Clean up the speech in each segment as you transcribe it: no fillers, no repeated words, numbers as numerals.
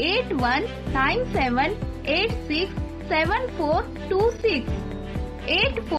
8197867426 84।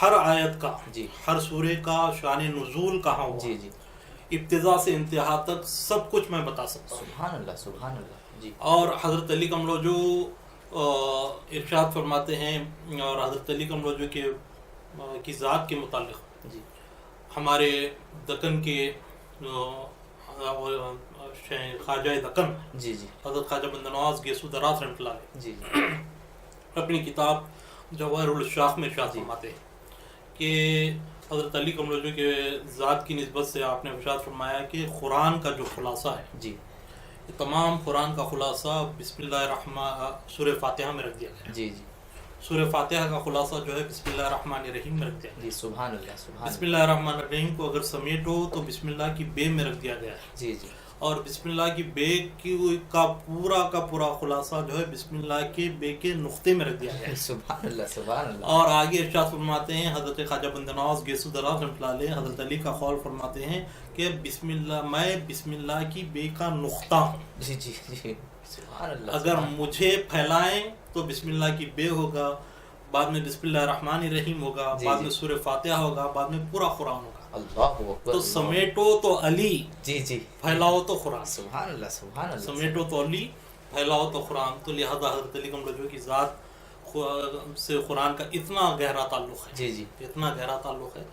ہر آیت کا جی ہر سورے کا شان نزول کہاں ہوا جی جی ابتدا سے انتہا تک سب کچھ میں بتا سکتا ہوں. سبحان اللہ سبحان اللہ. جی اور حضرت علی کملوجو ارشاد فرماتے ہیں اور حضرت علی کملوجو کی ذات کے متعلق جی ہمارے دکن کے خواجہ دکن جی جی حضرت خواجہ بندہ نواز گیسو دراز رحمۃ اللہ علیہ جی جی اپنی کتاب جواہر الشاخ میں ارشاد فرماتے ہیں کہ حضرت علی کملوجو کے ذات کی نسبت سے آپ نے ارشاد فرمایا کہ قرآن کا جو خلاصہ ہے جی یہ تمام قرآن کا خلاصہ بسم اللہ الرحمن سورہ فاتحہ میں رکھ دیا گیا. جی جی سورہ فاتحہ کا خلاصہ جو ہے بسم اللہ الرحمن الرحیم میں رکھ دیا گیا. جی سبحان اللہ سبحان بسم اللہ الرحمن الرحیم کو اگر سمیٹو تو بسم اللہ کی بے میں رکھ دیا گیا ہے. جی جی اور بسم اللہ کی بے کا پورا خلاصہ جو ہے بسم اللہ کے بے کے نقطے میں رکھ دیا گیا ہے. سبحان اللہ سبحان اللہ. اور آگے ارشاد فرماتے ہیں حضرت خواجہ بندہ نواز گیسو دراز رحمۃ اللہ علیہ حضرت علی کا قول فرماتے ہیں کہ بسم اللہ میں بسم اللہ کی بے کا نقطہ ہوں. جی جی جی سبحان اللہ. اگر مجھے پھیلائیں تو بسم اللہ کی بے ہوگا، بعد میں بسم اللہ الرحمن الرحیم ہوگا، بعد میں سورہ فاتحہ ہوگا، بعد میں پورا قرآن ہوگا. اللہ اکبر. تو سمیٹو تو علی، جی جی پھیلاؤ تو قرآن. سبحان اللہ سبحان اللہ. سمیٹو تو علی، پھیلاؤ تو قرآن. تو لہذا حضرت علی کملوجو کی ذات سے قرآن کا اتنا گہرا تعلق ہے. جی جی اتنا گہرا تعلق ہے.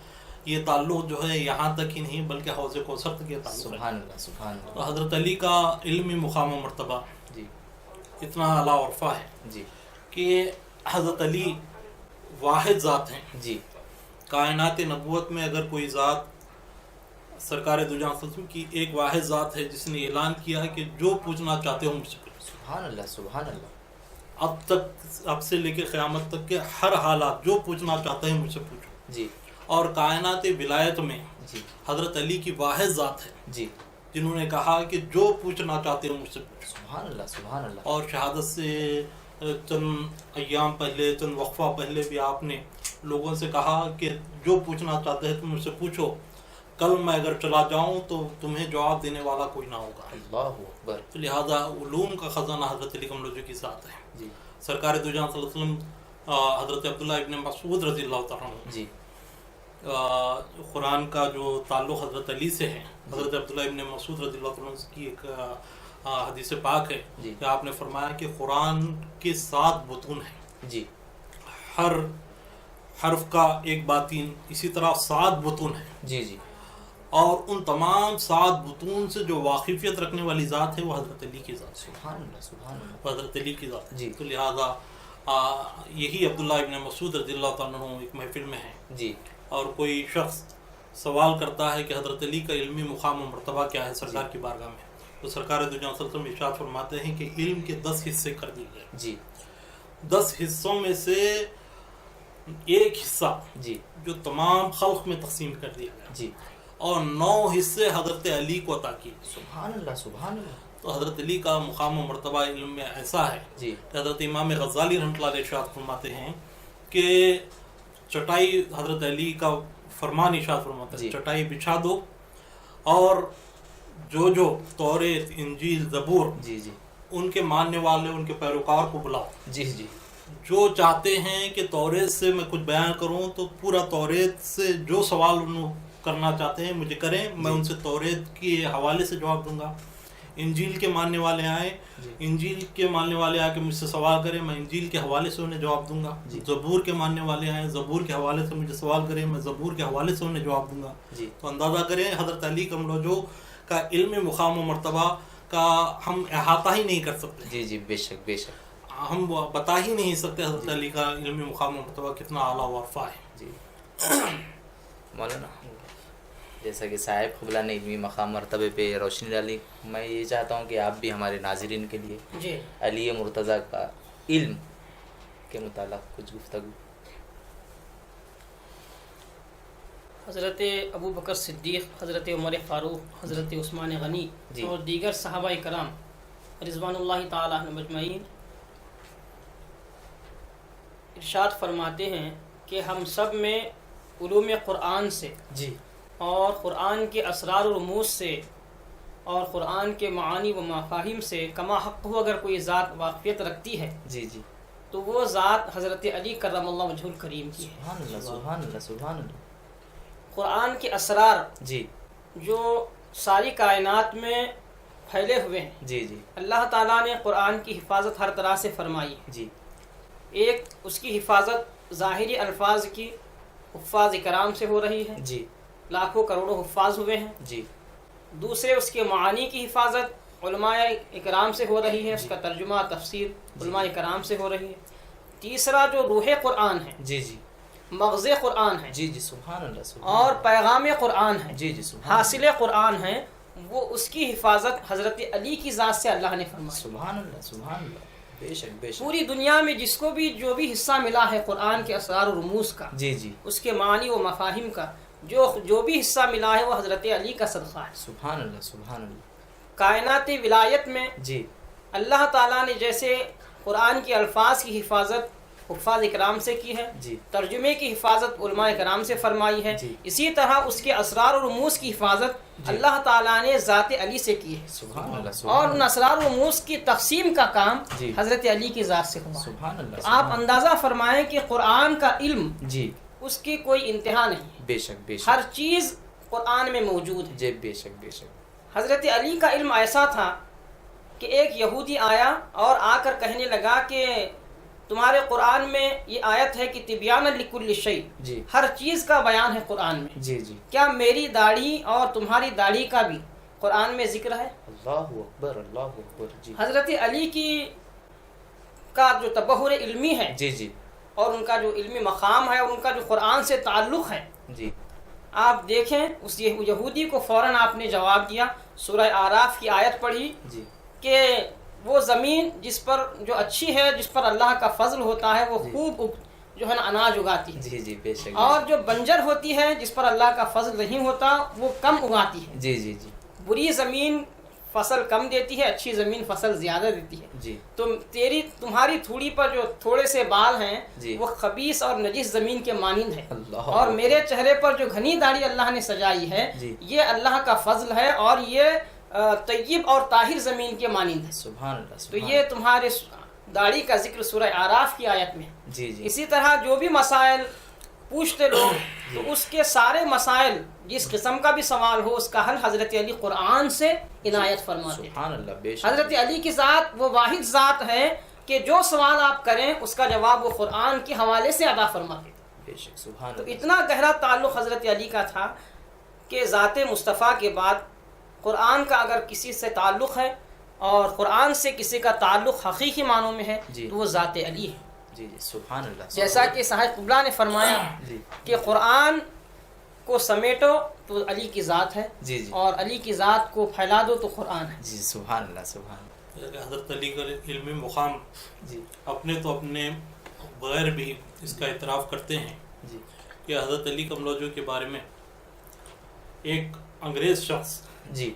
یہ تعلق جو ہے یہاں تک ہی نہیں بلکہ حوض کوثر تک یہ تعلق ہے. سبحان اللہ سبحان تو اللہ. حضرت علی کا علمی مقام و مرتبہ جی اتنا اعلیٰ عرفہ ہے جی کہ حضرت علی واحد ذات ہیں. جی کائنات نبوت میں اگر کوئی ذات سرکار دو جہاں صلی اللہ علیہ وسلم کی ایک واحد ذات ہے جس نے اعلان کیا ہے کہ جو پوچھنا چاہتے ہو مجھ سے پوچھو. سبحان اللہ سبحان اللہ. اب تک اب سے لے کے قیامت تک کے ہر حالات جو پوچھنا چاہتے ہیں مجھ سے پوچھو. جی اور کائنات ولایت میں جی حضرت علی کی واحد ذات ہے جی جنہوں نے کہا کہ جو پوچھنا چاہتے ہو مجھ سے پوچھو. سبحان اللہ سبحان اللہ. اور شہادت سے چند ایام پہلے چند وقفہ پہلے بھی آپ نے لوگوں سے کہا کہ جو پوچھنا چاہتے ہیں تم مجھ سے پوچھو، کل میں اگر چلا جاؤں تو تمہیں جواب دینے والا کوئی نہ ہوگا. اللہ اکبر. تو لہٰذا علوم کا خزانہ حضرت علی کملوجو کی ذات ہے. جی سرکار دو جہاں صلی اللہ علیہ وسلم حضرت عبداللہ ابن مسعود رضی اللہ تعالیٰ عنہ جی قرآن کا جو تعلق حضرت علی سے ہے، حضرت عبداللہ ابن مسعود رضی اللہ تعالیٰ عنہ کی ایک حدیث پاک ہے کہ آپ نے فرمایا کہ قرآن کے 7 بطون ہیں. جی ہر حرف کا ایک باطن، اسی طرح 7 بطون ہیں. جی جی اور ان تمام 7 بطون سے جو واقفیت رکھنے والی ذات ہے وہ حضرت علی کی ذات ہے. سبحان اللہ سبحان اللہ. وہ حضرت علی کی ذات ہے. جی تو لہٰذا یہی عبداللہ ابن مسعود رضی اللہ تعالیٰ عنہ ایک محفل میں ہے جی اور کوئی شخص سوال کرتا ہے کہ حضرت علی کا علمی مقام و مرتبہ کیا ہے سرکار کی بارگاہ میں. تو سرکار دو جہاں صلی اللہ علیہ وسلم ارشاد فرماتے ہیں کہ علم کے 10 حصے کر دیے گئے. جی 10 حصوں میں سے ایک حصہ جی جو تمام خلق میں تقسیم کر دیا گیا جی اور 9 حصے حضرت علی کو عطا کیے. سبحان اللہ سبحان اللہ. تو حضرت علی کا مقام و مرتبہ علم میں ایسا ہے جی کہ حضرت امام غزالی رحمۃ اللہ علیہ ارشاد فرماتے ہیں کہ چٹائی حضرت علی کا فرمان ارشاد فرماتے ہیں چٹائی بچھا دو اور جو توریت انجیل زبور جی جی ان کے ماننے والے ان کے پیروکار کو بلاؤ. جی جی جو چاہتے ہیں کہ توریت سے میں کچھ بیان کروں تو پورا توریت سے جو سوال انہوں کرنا چاہتے ہیں مجھے کریں، میں ان سے توریت کے حوالے سے جواب دوں گا. انجیل کے ماننے والے آئیں، انجیل کے ماننے والے آ کے مجھ سے سوال کریں، میں انجیل کے حوالے سے انہیں جواب دوں گا. زبور کے ماننے والے آئیں، زبور کے حوالے سے مجھے سوال کریں، میں زبور کے حوالے سے انہیں جواب دوں گا. تو اندازہ کریں حضرت علی کملوجو کا علم مقام و مرتبہ کا ہم احاطہ ہی نہیں کر سکتے. جی جی بے شک بے شک. ہم بتا ہی نہیں سکتے حضرت علی کا علمی مقام و مرتبہ کتنا اعلیٰ و عرفہ ہے. جی مولانا جیسا کہ صاحب قبلہ نے علمی مقام مرتبے پہ روشنی ڈالی، میں یہ چاہتا ہوں کہ آپ بھی ہمارے ناظرین کے لیے علی مرتضیٰ کا علم کے متعلق کچھ گفتگو. حضرت ابو بکر صدیق، حضرت عمر فاروق، حضرت عثمان غنی اور دیگر صحابہ کرام رضوان اللہ تعالیٰ عنہم اجمعین ارشاد فرماتے ہیں کہ ہم سب میں علوم قرآن سے اور قرآن کے اسرار و رموز سے اور قرآن کے معانی و مفاہیم سے کما حق ہو اگر کوئی ذات واقفیت رکھتی ہے تو وہ ذات حضرت علی کرم اللہ وجہ الکریم کی ہے. سبحان اللہ سبحان اللہ سبحان اللہ. قرآن کے اسرار جی جو ساری کائنات میں پھیلے ہوئے ہیں، جی جی اللہ تعالیٰ نے قرآن کی حفاظت ہر طرح سے فرمائی ہے. جی ایک اس کی حفاظت ظاہری الفاظ کی حفاظ کرام سے ہو رہی ہے، جی لاکھوں کروڑوں حفاظ ہوئے ہیں. جی دوسرے اس کے معانی کی حفاظت علماء اکرام سے ہو رہی ہے، اس کا ترجمہ تفسیر علماء اکرام سے ہو رہی ہے. تیسرا جو روح قرآن ہے، جی جی مغز قرآن ہے، جی جی سبحان اللہ سبحان اور پیغام قرآن ہے، جی جی سبحان حاصل قرآن ہے، وہ اس کی حفاظت حضرت علی کی ذات سے اللہ نے فرمائی. سبحان اللہ سبحان اللہ. بے شک بے شک. پوری دنیا میں جس کو بھی جو بھی حصہ ملا ہے قرآن کے اسرار و رموز کا، جی جی اس کے معنی و مفاہیم کا، جو بھی حصہ ملا ہے وہ حضرت علی کا صدقہ ہے. سبحان اللہ سبحان اللہ. کائنات ولایت میں جی اللہ تعالیٰ نے جیسے قرآن کے الفاظ کی حفاظت حفاظ اکرام سے کی ہے، جی ترجمے کی حفاظت علماء کرام سے فرمائی ہے، جی. اسی طرح اس کے اسرار و رموز کی حفاظت جی. اللہ تعالیٰ نے ذات علی سے کی ہے. سبحان اللہ اور سبحان ان اللہ اسرار و رموز کی تقسیم کا کام جی. حضرت علی کی ذات سے ہوا. سبحان اللہ تو آپ اندازہ فرمائیں کہ قرآن کا علم جی اس کی کوئی انتہا نہیں، بے شک بے شک. ہر چیز قرآن میں موجود ہے. جی بے شک بے شک. حضرت علی کا علم ایسا تھا کہ ایک یہودی آیا اور آ کر کہنے لگا کہ تمہارے قرآن میں یہ آیت ہے کہ تبیان لکل شیء، جی ہر چیز کا بیان ہے قرآن میں، جی جی. کیا میری داڑھی اور تمہاری داڑھی کا بھی قرآن میں ذکر ہے؟ اللہ اکبر اللہ اکبر. جی حضرت علی کا جو تبحر علمی ہے جی جی اور ان کا جو علمی مقام ہے اور ان کا جو قرآن سے تعلق ہے، جی آپ دیکھیں اس یہودی کو فوراً آپ نے جواب دیا، سورہ آراف کی آیت پڑھی جی کہ وہ زمین جس پر جو اچھی ہے، جس پر اللہ کا فضل ہوتا ہے، وہ جی. خوب جو ہے نا اناج اگاتی ہے، جی جی بے شک. اور جو بنجر ہوتی ہے جس پر اللہ کا فضل نہیں ہوتا وہ کم اگاتی ہے. جی جی جی بری زمین فصل کم دیتی ہے، اچھی زمین فصل زیادہ دیتی ہے. جی تمہاری تھوڑی پر جو تھوڑے سے بال ہیں جی. وہ خبیث اور نجس زمین کے مانند ہے، اللہ اور میرے چہرے پر جو گھنی داڑھی اللہ نے سجائی ہے جی. یہ اللہ کا فضل ہے اور یہ طیب اور طاہر زمین کے مانند ہے. سبحان اللہ تو سبحان یہ تمہارے داڑھی کا ذکر سورہ آراف کی آیت میں. جی جی اسی طرح جو بھی مسائل پوچھتے لوگ تو اس کے سارے مسائل جس قسم کا بھی سوال ہو اس کا حل حضرت علی قرآن سے عنایت فرماتے ہیں. سبحان اللہ بے شک. حضرت علی کی ذات وہ واحد ذات ہے کہ جو سوال آپ کریں اس کا جواب وہ قرآن کے حوالے سے ادا فرماتے ہیں. بے شک سبحان تو اللہ. اتنا گہرا تعلق حضرت علی کا تھا کہ ذات مصطفیٰ کے بعد قرآن کا اگر کسی سے تعلق ہے اور قرآن سے کسی کا تعلق حقیقی معنوں میں ہے جی. تو وہ ذات علی ہے. جی جی سبحان اللہ. جیسا کہ صاحب قبلہ نے فرمایا جی کہ قرآن کو سمیٹو تو علی کی ذات ہے، جی جی اور علی کی ذات کو پھیلا دو تو قرآن ہے. جی سبحان اللہ سبحان اللہ. حضرت علی کا علمی مقام جی اپنے بغیر بھی اس کا اعتراف کرتے ہیں جی کہ حضرت علی کملوجو کے بارے میں ایک انگریز شخص جی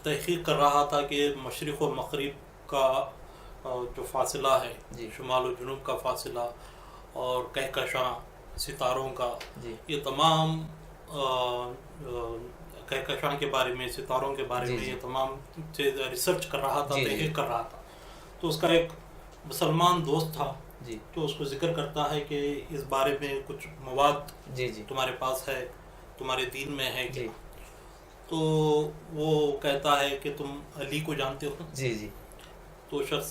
تحقیق کر رہا تھا کہ مشرق و مغرب کا جو فاصلہ ہے، جی. شمال و جنوب کا فاصلہ اور کہکشاں ستاروں کا، جی یہ تمام کہکشاں کے بارے میں، ستاروں کے بارے جی میں جی. یہ تمام ریسرچ کر رہا تھا، جی جی. تحقیق کر رہا تھا. تو اس کا ایک مسلمان دوست تھا جی جو اس کو ذکر کرتا ہے کہ اس بارے میں کچھ مواد جی جی تمہارے پاس ہے، تمہارے دین میں ہے جی کیا؟ تو وہ کہتا ہے کہ تم علی کو جانتے ہو؟ جی جی تو شخص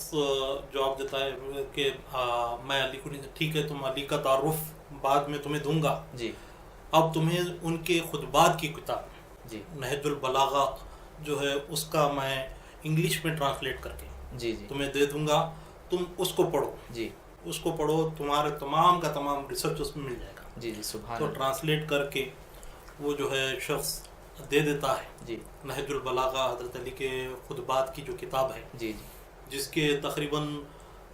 جواب دیتا ہے کہ میں علی کو نہیں. ٹھیک ہے، تم علی کا تعارف بعد میں تمہیں دوں گا. جی اب تمہیں ان کے خطبات کی کتاب جی نہج البلاغہ جو ہے اس کا میں انگلش میں ٹرانسلیٹ کر کے جی جی تمہیں دے دوں گا، تم اس کو پڑھو. جی اس کو پڑھو، تمہارے تمام کا تمام ریسرچ اس میں مل جائے گا. جی جی سبحان تو اللہ. ٹرانسلیٹ کر کے وہ جو ہے شخص دے دیتا ہے. جی نہج البلاغہ حضرت علی کے خطبات کی جو کتاب ہے، جی جی جس کے تقریباً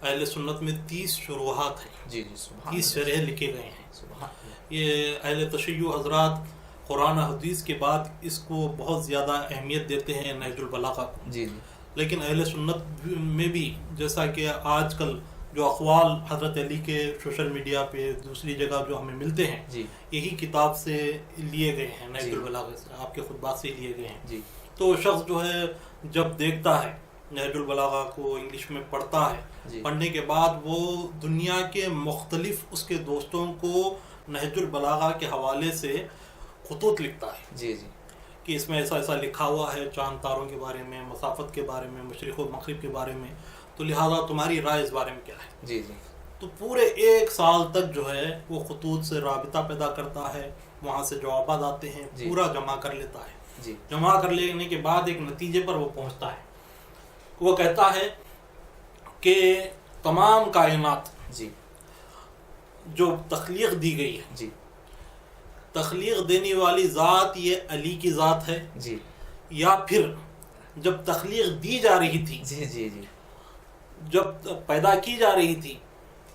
اہل سنت میں 30 شروحات ہیں، جی جی سبحان 30 اللہ. شرح لکھے گئے ہیں. سبحان اللہ. یہ اہل تشیع حضرات قرآن حدیث کے بعد اس کو بہت زیادہ اہمیت دیتے ہیں نہج البلاغہ کو. جی جی لیکن اہل سنت میں بھی جیسا کہ آج کل جو اقوال حضرت علی کے سوشل میڈیا پہ دوسری جگہ جو ہمیں ملتے ہیں، جی یہی کتاب سے لیے گئے ہیں، نہج جی. البلاغہ سے، آپ کے خطبات سے لیے گئے ہیں. جی تو شخص جو ہے جب دیکھتا ہے نہج البلاغہ کو انگلش میں پڑھتا ہے، پڑھنے کے بعد وہ دنیا کے مختلف اس کے دوستوں کو نہج البلاغہ کے حوالے سے خطوط لکھتا ہے جی جی کہ اس میں ایسا ایسا لکھا ہوا ہے چاند تاروں کے بارے میں، مسافت کے بارے میں، مشرق و مغرب کے بارے میں، تو لہٰذا تمہاری رائے اس بارے میں کیا ہے؟ جی جی تو پورے 1 سال تک جو ہے وہ خطوط سے رابطہ پیدا کرتا ہے، وہاں سے جوابات آتے ہیں، پورا جمع کر لیتا ہے. جمع کر لینے کے بعد ایک نتیجے پر وہ پہنچتا ہے. وہ کہتا ہے کہ تمام کائنات جو تخلیق دی گئی ہے، تخلیق دینے والی ذات یہ علی کی ذات ہے، یا پھر جب تخلیق دی جا رہی تھی، جب پیدا کی جا رہی تھی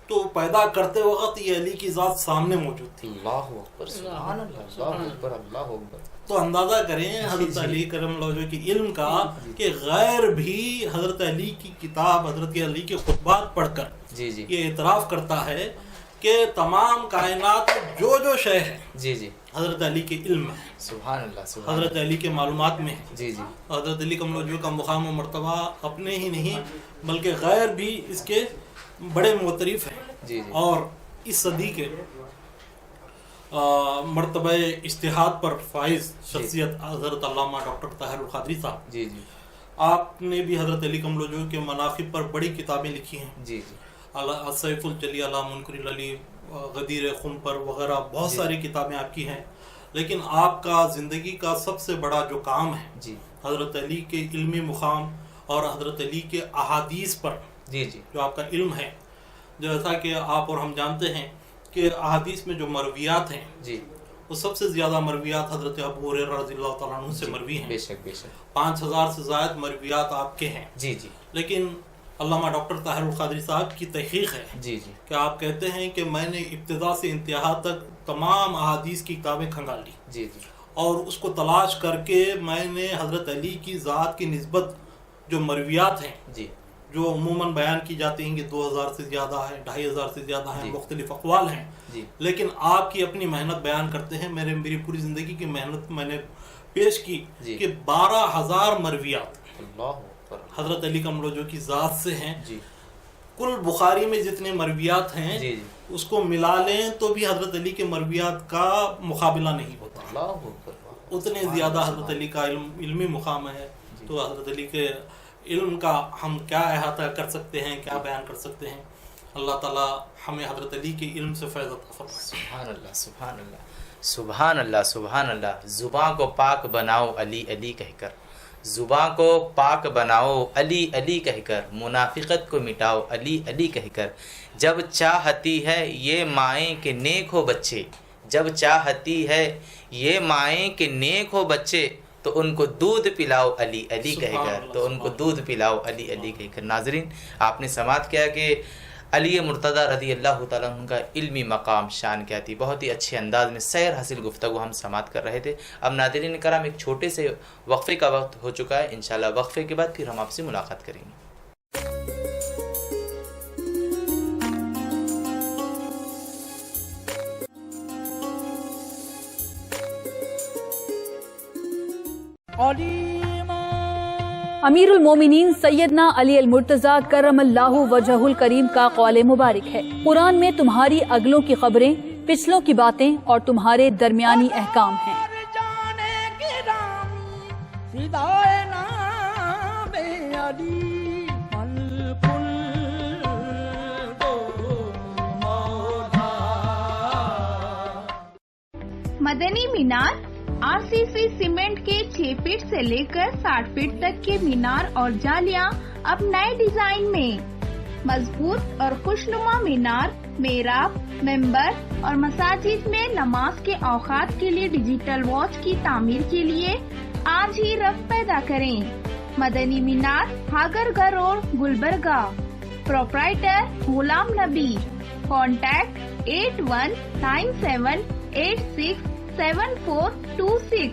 تو پیدا کرتے وقت یہ علی کی ذات سامنے موجود تھی. اللہ اکبر، سبحان اللہ، اللہ اکبر، اللہ اکبر. تو اندازہ کریں حضرت علی کرم اللہ وجہہ کی علم کا کہ غیر بھی حضرت علی کی کتاب، حضرت علی کے خطبات پڑھ کر یہ اعتراف کرتا ہے کہ تمام کائنات جو جو شے ہے حضرت علی کے علم میں، سبحان اللہ، حضرت علی کے معلومات میں ہے. حضرت علی کرم اللہ وجہہ کا مقام و مرتبہ اپنے ہی نہیں بلکہ غیر بھی اس کے بڑے معترف ہیں. اور اس صدی کے مرتبہ اجتہاد پر فائز شخصیت حضرت علامہ ڈاکٹر طاہر القادری صاحب، آپ نے بھی حضرت علی کرم اللہ وجہہ کے مناقب پر بڑی کتابیں لکھی ہیں. سیف الجلی علی منکر العلی، غدیر خم پر وغیرہ بہت ساری کتابیں آپ کی ہیں. لیکن آپ کا زندگی کا سب سے بڑا جو کام ہے حضرت علی کے علمی مقام اور حضرت علی کے احادیث پر جو آپ کا علم ہے، جیسا کہ آپ اور ہم جانتے ہیں کہ احادیث میں جو مرویات ہیں وہ سب سے زیادہ مرویات حضرت ابو ہریرہ رضی اللہ تعالیٰ عنہ سے مروی ہیں. 5000 سے زائد مرویات آپ کے ہیں. لیکن علامہ ڈاکٹر طاہر القادری صاحب کی تحقیق ہے کہ آپ کہتے ہیں کہ میں نے ابتدا سے انتہا تک تمام احادیث کی کتابیں کھنگال لی اور اس کو تلاش کر کے میں نے حضرت علی کی ذات کی نسبت جو مرویات ہیں جو عموماً بیان کی جاتی ہیں کہ 2000 سے زیادہ ہے، 2500 سے زیادہ ہیں، مختلف اقوال ہیں. لیکن آپ کی اپنی محنت بیان کرتے ہیں. میری پوری زندگی کی محنت میں نے پیش کی کہ 12000 مرویات حضرت علی کرم اللہ وجہہ کی ذات سے ہیں. کل بخاری میں جتنے مرویات ہیں اس کو ملا لیں تو بھی حضرت علی کے مرویات کا مقابلہ نہیں ہوتا. اتنے زیادہ حضرت علی کا علمی مقام ہے. تو حضرت علی کے علم کا ہم کیا احاطہ کر سکتے ہیں، کیا بیان کر سکتے ہیں. اللہ تعالیٰ ہمیں حضرت علی کے علم سے فیض عطا فرمائے. سبحان اللہ، سبحان اللہ، سبحان اللہ، سبحان اللہ. زباں کو پاک بناؤ علی علی کہہ کر، زباں کو پاک بناؤ علی علی کہہ کر، منافقت کو مٹاؤ علی علی کہہ کر. جب چاہتی ہے یہ مائیں کہ نیک ہو بچے، جب چاہتی ہے یہ مائیں کہ نیک ہو بچے، تو ان کو دودھ پلاؤ علی علی کہہ کر، تو ان کو دودھ پلاؤ علی علی کہہ کر. ناظرین، آپ نے سماعت کیا کہ علی مرتضیٰ رضی اللہ تعالیٰ عنہ کا علمی مقام شان کیا تھی. بہت ہی اچھے انداز میں سیر حاصل گفتگو ہم سماعت کر رہے تھے. اب ناظرین کرام، ایک چھوٹے سے وقفے کا وقت ہو چکا ہے. انشاءاللہ وقفے کے بعد پھر ہم آپ سے ملاقات کریں گے. امیر المومنین سیدنا علی المرتضیٰ کرم اللہ وجہ الکریم کا قول مبارک ہے، قرآن میں تمہاری اگلوں کی خبریں، پچھلوں کی باتیں اور تمہارے درمیانی احکام ہیں. مدنی مینار RCC سیمنٹ کے 6 فٹ سے لے کر 60 فٹ تک کے مینار اور جالیاں اب نئے ڈیزائن میں. مضبوط اور خوشنما مینار، محراب، ممبر اور مساجد میں نماز کے اوقات کے لیے ڈیجیٹل واچ کی تعمیر کے لیے آج ہی رفت پیدا کریں. مدنی مینار، ہاگرگہ روڈ، گلبرگہ. پروپرائٹر غلام نبی. کانٹیکٹ 8197867426.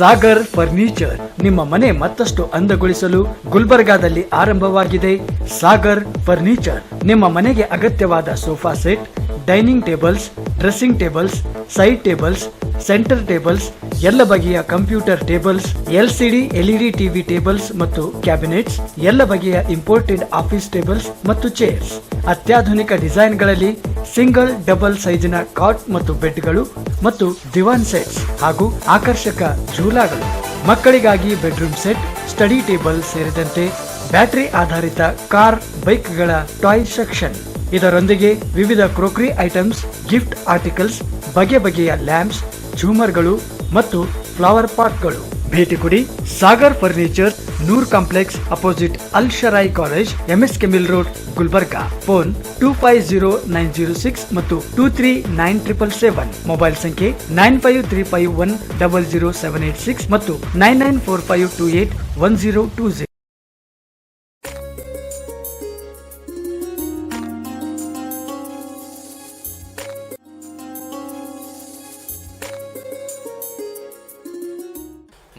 ಸಾಗರ್ ಫರ್ನಿಚರ್ ನಿಮ್ಮ ಮನೆ ಮತ್ತಷ್ಟು ಅಂದಗೊಳಿಸಲು ಗುಲ್ಬರ್ಗಾದಲ್ಲಿ ಆರಂಭವಾಗಿದೆ ಸಾಗರ್ ಫರ್ನಿಚರ್. ನಿಮ್ಮ ಮನೆಗೆ ಅಗತ್ಯವಾದ sofa set, dining tables, dressing tables, side tables, centre tables, ಎಲ್ಲ ಬಗೆಯ computer tables, LCD LED TV tables ಮತ್ತು ಕ್ಯಾಬಿನೆಟ್ಸ್, ಎಲ್ಲ ಬಗೆಯ ಇಂಪೋರ್ಟೆಡ್ ಆಫೀಸ್ ಟೇಬಲ್ಸ್ ಮತ್ತು ಚೇರ್ಸ್, ಅತ್ಯಾಧುನಿಕ ಡಿಸೈನ್ಗಳಲ್ಲಿ ಸಿಂಗಲ್ ಡಬಲ್ ಸೈಜಿನ ಕಾಟ್ ಮತ್ತು ಬೆಡ್ಗಳು ಮತ್ತು ದಿವಾನ್ ಸೆಟ್ಸ್ ಹಾಗೂ ಆಕರ್ಷಕ ಝೂಲಾಗಳು, ಮಕ್ಕಳಿಗಾಗಿ ಬೆಡ್ರೂಮ್ ಸೆಟ್, ಸ್ಟಡಿ ಟೇಬಲ್ ಸೇರಿದಂತೆ ಬ್ಯಾಟರಿ ಆಧಾರಿತ ಕಾರ್ ಬೈಕ್ಗಳ ಟಾಯ್ ಸೆಕ್ಷನ್. ಇದರೊಂದಿಗೆ ವಿವಿಧ ಕ್ರೋಕರಿ ಐಟಮ್ಸ್, ಗಿಫ್ಟ್ ಆರ್ಟಿಕಲ್ಸ್, ಬಗೆ ಬಗೆಯ ಲ್ಯಾಂಪ್ಸ್, ಝೂಮರ್ಗಳು ಮತ್ತು ಫ್ಲವರ್ ಪಾಟ್ಗಳು. ಭೇಟಿ ಕೊಡಿ Sagar furniture, Noor complex opposite Al Sharai college, MS K mill road, Gulbarga. Phone 250906 ಮತ್ತು 239777. ಮೊಬೈಲ್ ಸಂಖ್ಯೆ 9535100786 ಮತ್ತು 9945281020.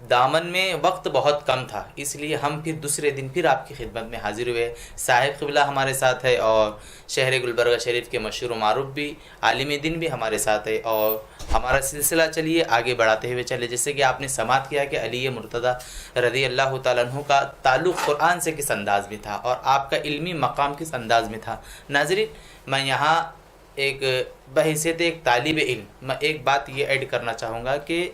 دامن میں وقت بہت کم تھا، اس لیے ہم پھر دوسرے دن پھر آپ کی خدمت میں حاضر ہوئے. صاحب قبلہ ہمارے ساتھ ہے اور شہر گلبرگہ شریف کے مشہور و معروف بھی عالم دین بھی ہمارے ساتھ ہے، اور ہمارا سلسلہ چلیے آگے بڑھاتے ہوئے چلے. جیسے کہ آپ نے سماعت کیا کہ علی مرتضیٰ رضی اللہ تعالیٰ عنہ کا تعلق قرآن سے کس انداز میں تھا اور آپ کا علمی مقام کس انداز میں تھا. ناظرین، میں یہاں ایک بحیثیت ایک طالب علم میں ایک بات یہ ایڈ کرنا چاہوں گا کہ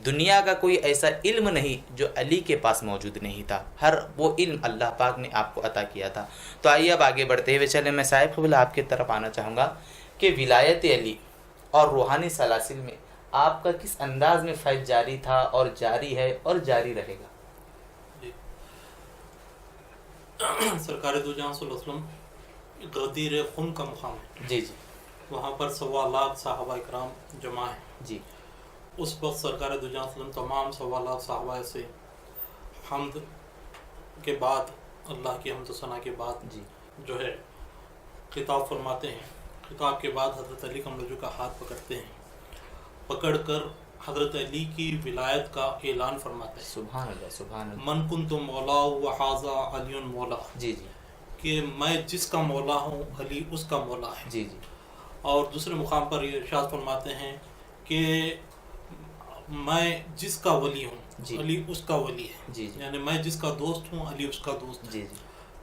دنیا کا کوئی ایسا علم نہیں جو علی کے پاس موجود نہیں تھا. ہر وہ علم اللہ پاک نے آپ کو عطا کیا تھا. تو آئیے اب آگے بڑھتے ہوئے چلیں. میں صاحب قبلہ آپ کی طرف آنا چاہوں گا کہ ولایت علی اور روحانی سلاسل میں آپ کا کس انداز میں فیض جاری تھا اور جاری ہے اور جاری رہے گا. جی. سرکار دو جہاں صلی اللہ علیہ وسلم غدیر خم کا مقام ہے. جی جی. وہاں پر 1.25 لاکھ صحابہ کرام جمع ہیں. جی. اس وقت سرکار دو جہاں صلی اللہ علیہ وسلم تمام 1.25 لاکھ صحابہ سے حمد کے بعد، اللہ کی حمد و ثنا کے بعد جی جو ہے خطاب فرماتے ہیں. خطاب کے بعد حضرت علی کمرجو کا ہاتھ پکڑتے ہیں، پکڑ کر حضرت علی کی ولایت کا اعلان فرماتے ہیں. سبحان اللہ سبحان اللہ. من کنت مولا و حاذا علی مولا. جی جی. کہ میں جس کا مولا ہوں علی اس کا مولا ہے. جی جی. اور دوسرے مقام پر یہ ارشاد فرماتے ہیں کہ میں جس کا ولی ہوں جی. علی اس کا ولی ہے. جی جی. یعنی میں جس کا دوست ہوں علی اس کا دوست ہے. جی جی.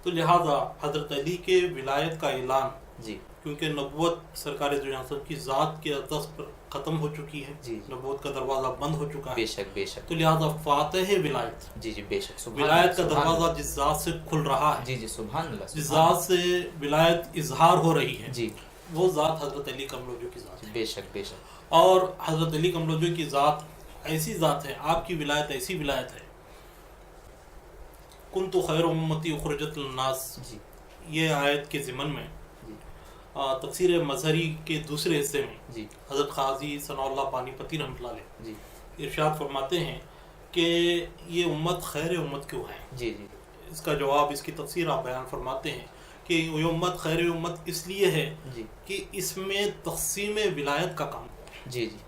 تو لہذا حضرت علی کے ولایت کا اعلان، جی کیونکہ نبوت سرکار دو جہاں صلی کی ذات کے دست پر ختم ہو چکی ہے. جی. نبوت کا دروازہ بند ہو چکا ہے. بے شک بے شک. تو لہذا فاتح ولایت، جی جی بے شک. ولایت کا دروازہ جس ذات سے کھل رہا ہے، جی جی سبحان اللہ. جس ذات سے ولایت اظہار ہو رہی ہے، جی وہ ذات حضرت علی کمرجو کی ذات ہے. بے شک بے شک. اور حضرت علی کمرجو کی ذات ایسی ذات ہے، آپ کی ولایت ایسی ولایت ہے. کنت خیر امتی اخرجت للناس، جی یہ آیت کے ضمن میں تفسیر مظہری کے دوسرے حصے میں جی حضرت قاضی ثناء اللہ پانی پتی رحمۃ اللہ علیہ جی ارشاد فرماتے ہیں کہ یہ امت خیر امت کیوں ہے. جی جی. اس کا جواب، اس کی تفسیر آپ بیان فرماتے ہیں کہ یہ امت خیر امت اس لیے ہے جی کہ اس میں تقسیم ولایت کا کام ہوا. جی جی.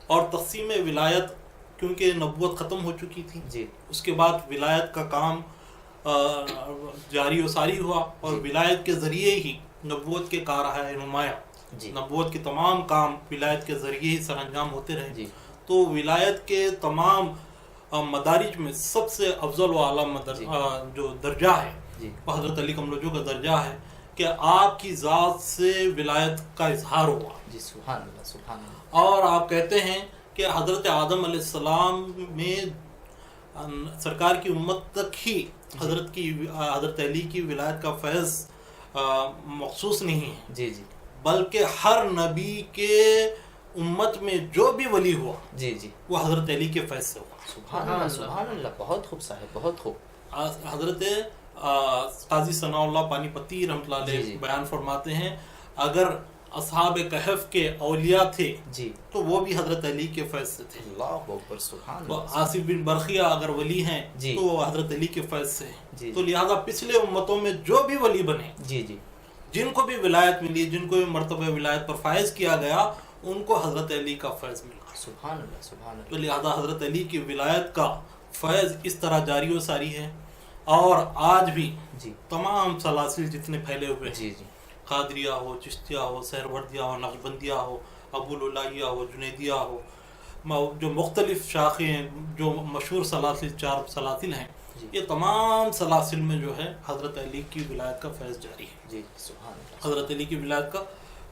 اور تقسیم ولایت کیونکہ نبوت ختم ہو چکی تھی، جی اس کے بعد ولایت کا کام جاری و ساری ہوا، اور ولایت کے ذریعے ہی نبوت کے کارہائے نمایاں، جی نبوت کے تمام کام ولایت کے ذریعے ہی سر انجام ہوتے رہے. جی. تو ولایت کے تمام مدارج میں سب سے افضل و اعلیٰ جو درجہ ہے جی وہ حضرت علی کمرجو کا درجہ ہے کہ آپ کی ذات سے ولایت کا اظہار ہوا. جی سبحان اللہ سبحان اللہ. اور آپ کہتے ہیں کہ حضرت آدم علیہ السلام میں سرکار کی امت تک ہی حضرت علی کی ولایت کا فیض مخصوص نہیں ہے. جی جی. بلکہ ہر نبی کے امت میں جو بھی ولی ہوا، جی جی، وہ حضرت علی کے فیض سے ہوا. سبحان اللہ سبحان اللہ. بہت خوب صاحب، بہت خوب. حضرت قاضی ثناء اللہ پانی پتی رحمۃ اللہ علیہ جی جی. بیان فرماتے ہیں اگر اصحاب کہف کے اولیاء تھے جی تو وہ بھی حضرت علی کے فیض سے تھے. اللہ اکبر سبحان تو اللہ. آصف بن برقیہ اگر ولی ہیں جی. تو وہ حضرت علی کے فیض سے ہیں. جی. تو لہذا پچھلے امتوں میں جو بھی ولی بنے، جی جی، جن کو بھی ولایت ملی، جن کو بھی مرتبہ ولایت پر فائز کیا گیا، ان کو حضرت علی کا فیض ملا. سبحان اللہ سبحان تو اللہ. لہذا حضرت علی کی ولایت کا فیض اس طرح جاری و ساری ہے. اور آج بھی جی تمام سلاسل جتنے پھیلے ہوئے ہیں، جی جی قادریہ ہو، چشتیہ ہو، سہروردیہ ہو، نقشبندیہ ہو، ابوالعلیہ ہو، جنیدیہ ہو، جو مختلف شاخیں ہیں، جو مشہور سلاسل 4 سلاسل ہیں، جی. یہ تمام سلاسل میں جو ہے حضرت علی کی ولایت کا فیض جاری ہے. جی سبحان اللہ. حضرت علی کی ولایت کا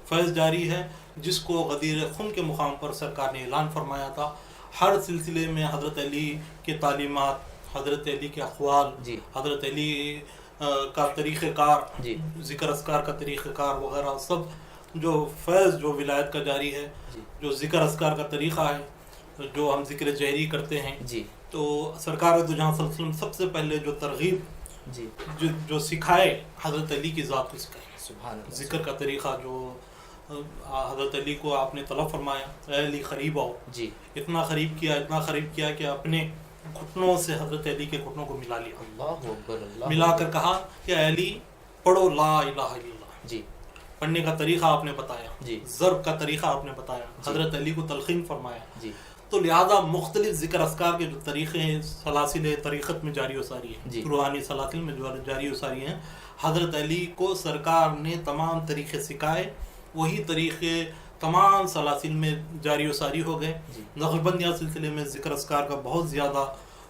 فیض جاری ہے، جس کو غدیر خم کے مقام پر سرکار نے اعلان فرمایا تھا. ہر سلسلے میں حضرت علی کی تعلیمات، حضرت علی کے اقوال، جی. حضرت علی کا طریقہ کار، جی. ذکر اذکار کا طریقہ کار وغیرہ سب جو فیض جو ولایت کا جاری ہے، جی. جو ذکر اذکار کا طریقہ ہے، جو ہم ذکر جہری کرتے ہیں، جی تو سرکار دو جہاں صلی اللہ علیہ وسلم سب سے پہلے جو ترغیب جی جو سکھائے حضرت علی کی ذات کو سکھائے. سبحان اللہ. ذکر کا طریقہ جو حضرت علی کو آپ نے طلب فرمایا، اے علی قریب آؤ. جی. اتنا قریب کیا کہ اپنے گھٹنوں سے حضرت علی کے گھٹنوں کو ملا لیا. اللہ اکبر. اللہ ملا کر کہا کہ اے علی پڑھو لا الہ الا اللہ. جی. پڑھنے کا طریقہ آپ نے بتایا، جی. ضرب کا طریقہ آپ نے بتایا، حضرت علی کو تلقین فرمایا. جی. تو لہٰذا مختلف ذکر اذکار کے جو طریقے ہیں سلاسل طریقت میں جاری و ساری ہیں، روحانی سلاسل میں جو جاری و ساری ہیں، حضرت علی کو سرکار نے تمام طریقے سکھائے، وہی طریقے تمام سلاسل میں جاری و ساری ہو گئے۔ نقشبندیہ سلسلے میں ذکر اذکار کا بہت زیادہ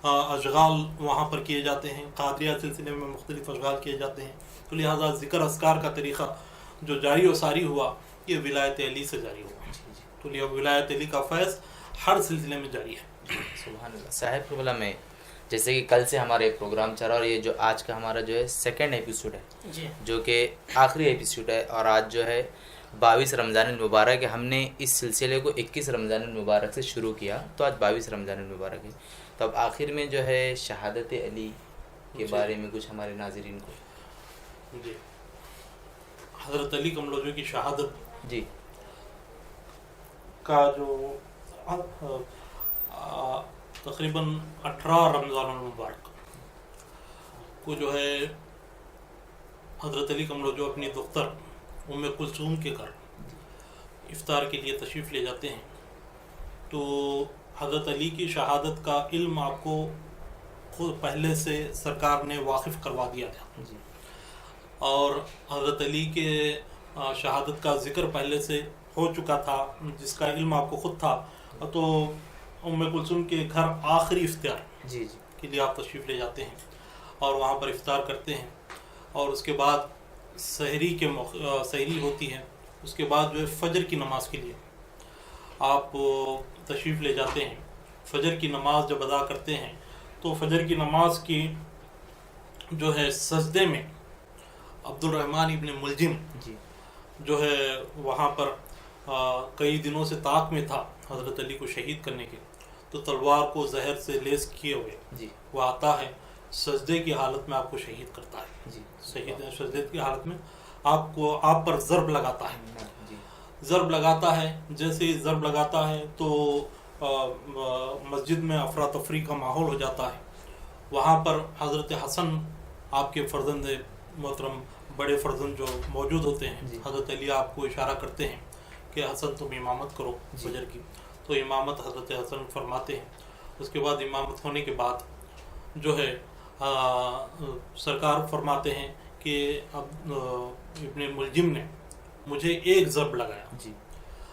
اشغال وہاں پر کیے جاتے ہیں، قادریہ سلسلے میں مختلف اشغال کیے جاتے ہیں، تو لہٰذا ذکر اذکار کا طریقہ جو جاری و ساری ہوا یہ ولایت علی سے جاری ہوا، تو لہٰذا ولایت علی کا فیض ہر سلسلے میں جاری ہے۔ سبحان اللہ۔ صاحب قبلہ میں جیسے کہ کل سے ہمارا ایک پروگرام چل رہا اور یہ جو آج کا ہمارا جو ہے سیکنڈ ایپیسوڈ ہے جو کہ آخری ایپیسوڈ ہے، اور آج جو ہے 22 رمضان المبارک ہے۔ ہم نے اس سلسلے کو 21 رمضان المبارک سے شروع کیا، تو آج 22 رمضان المبارک ہے۔ تو اب آخر میں جو ہے شہادت علی کے بارے میں کچھ ہمارے ناظرین کو۔ جی، حضرت علی کملوجو کی شہادت جی کا جو تقریباً 18 رمضان المبارک کو جو ہے حضرت علی کملوجو اپنی دختر ام کلثوم کے گھر افطار کے لیے تشریف لے جاتے ہیں، تو حضرت علی کی شہادت کا علم آپ کو خود پہلے سے سرکار نے واقف کروا دیا تھا، اور حضرت علی کے شہادت کا ذکر پہلے سے ہو چکا تھا جس کا علم آپ کو خود تھا، تو ام کلثوم کے گھر آخری افطار کے لیے آپ تشریف لے جاتے ہیں اور وہاں پر افطار کرتے ہیں، اور اس کے بعد سحری ہوتی ہے، اس کے بعد جو ہے فجر کی نماز کے لیے آپ تشریف لے جاتے ہیں۔ فجر کی نماز جب ادا کرتے ہیں تو فجر کی نماز کی جو ہے سجدے میں عبد الرحمن ابن ملجم جو ہے وہاں پر کئی دنوں سے طاق میں تھا حضرت علی کو شہید کرنے کے، تو تلوار کو زہر سے لیس کیے ہوئے وہ آتا ہے، سجدے کی حالت میں آپ کو شہید کرتا ہے، سجدے کی حالت میں آپ پر ضرب لگاتا ہے، ضرب لگاتا ہے۔ جیسے ہی ضرب لگاتا ہے تو مسجد میں افراتفری کا ماحول ہو جاتا ہے۔ وہاں پر حضرت حسن آپ کے فرزند محترم بڑے فرزند جو موجود ہوتے ہیں، حضرت علی آپ کو اشارہ کرتے ہیں کہ حسن تم امامت کرو فجر کی، تو امامت حضرت حسن فرماتے ہیں۔ اس کے بعد امامت ہونے کے بعد جو ہے سرکار فرماتے ہیں کہ اب ابن ملجم نے مجھے ایک ضرب لگایا،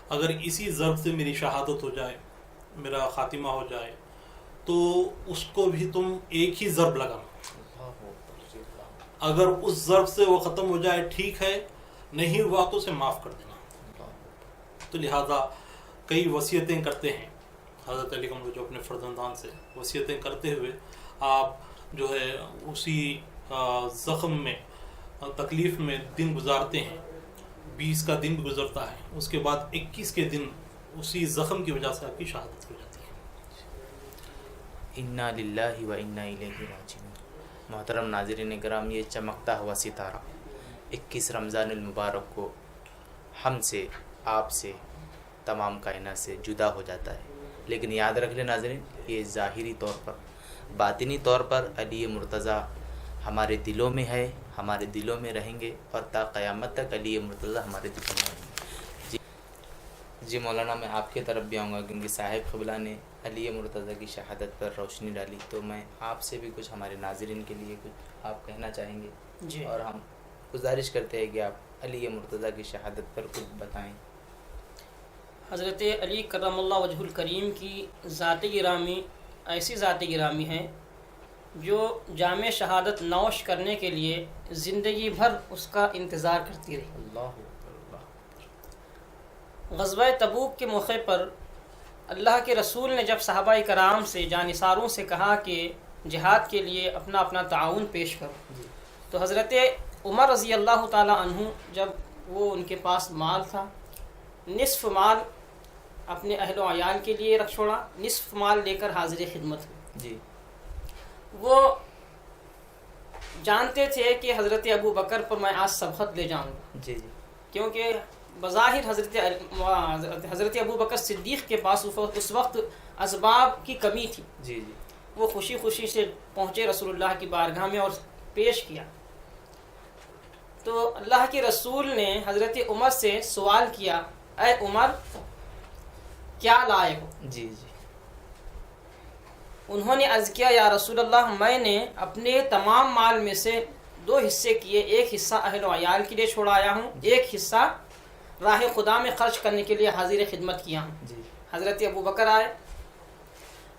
اگر اسی ضرب سے میری شہادت ہو جائے، میرا خاتمہ ہو جائے، تو اس کو بھی تم ایک ہی ضرب لگانا، اگر اس ضرب سے وہ ختم ہو جائے ٹھیک ہے، نہیں ہوا تو اسے معاف کر دینا۔ تو لہذا کئی وصیتیں کرتے ہیں حضرت علی جو اپنے فرزندان سے وصیتیں کرتے ہوئے آپ جو ہے اسی زخم میں تکلیف میں دن گزارتے ہیں، 20 کا دن گزرتا ہے، اس کے بعد 21 کے دن اسی زخم کی وجہ سے آپ کی شہادت ہو جاتی ہے۔ انا للہ و انا الیہ راجعون۔ محترم ناظرین کرام، یہ چمکتا ہوا ستارہ 21 رمضان المبارک کو ہم سے، آپ سے، تمام کائنات سے جدا ہو جاتا ہے، لیکن یاد رکھ لیں ناظرین، یہ ظاہری طور پر، باطنی طور پر علی مرتضیٰ ہمارے دلوں میں ہے، ہمارے دلوں میں رہیں گے، اور تا قیامت تک علی مرتضیٰ ہمارے دلوں میں رہیں گے۔ جی مولانا، میں آپ کی طرف بھی آؤں گا کیونکہ صاحب قبلہ نے علی مرتضیٰ کی شہادت پر روشنی ڈالی، تو میں آپ سے بھی کچھ ہمارے ناظرین کے لیے کچھ آپ کہنا چاہیں گے جی، اور ہم گزارش کرتے ہیں کہ آپ علی مرتضیٰ کی شہادت پر کچھ بتائیں۔ حضرت علی کرم اللہ وجہ الکریم کی ذات گرامی ایسی ذات گرامی ہے جو جامع شہادت نوش کرنے کے لیے زندگی بھر اس کا انتظار کرتی رہی۔ اللہ غزوہ تبوک کے موقع پر اللہ کے رسول نے جب صحابہ کرام سے، جانثاروں سے کہا کہ جہاد کے لیے اپنا اپنا تعاون پیش کرو، تو حضرت عمر رضی اللہ تعالی عنہ جب وہ ان کے پاس مال تھا، نصف مال اپنے اہل و عیال کے لیے رکھ چھوڑا، نصف مال لے کر حاضر خدمت ہوئے۔ جی، وہ جانتے تھے کہ حضرت ابو بکر پر میں آج سبقت لے جاؤں گا، جی جی، کیونکہ بظاہر حضرت ابو بکر صدیق کے پاس اس وقت اسباب کی کمی تھی۔ جی جی، وہ خوشی خوشی سے پہنچے رسول اللہ کی بارگاہ میں اور پیش کیا، تو اللہ کے رسول نے حضرت عمر سے سوال کیا، اے عمر کیا لائے ہو؟ جی جی، انہوں نے عرض کیا یا رسول اللہ میں نے اپنے تمام مال میں سے 2 حصے کیے، ایک حصہ اہل و عیال کے لیے چھوڑایا ہوں، ایک حصہ راہ خدا میں خرچ کرنے کے لیے حاضر خدمت کیا ہوں۔ حضرت ابو بکر آئے،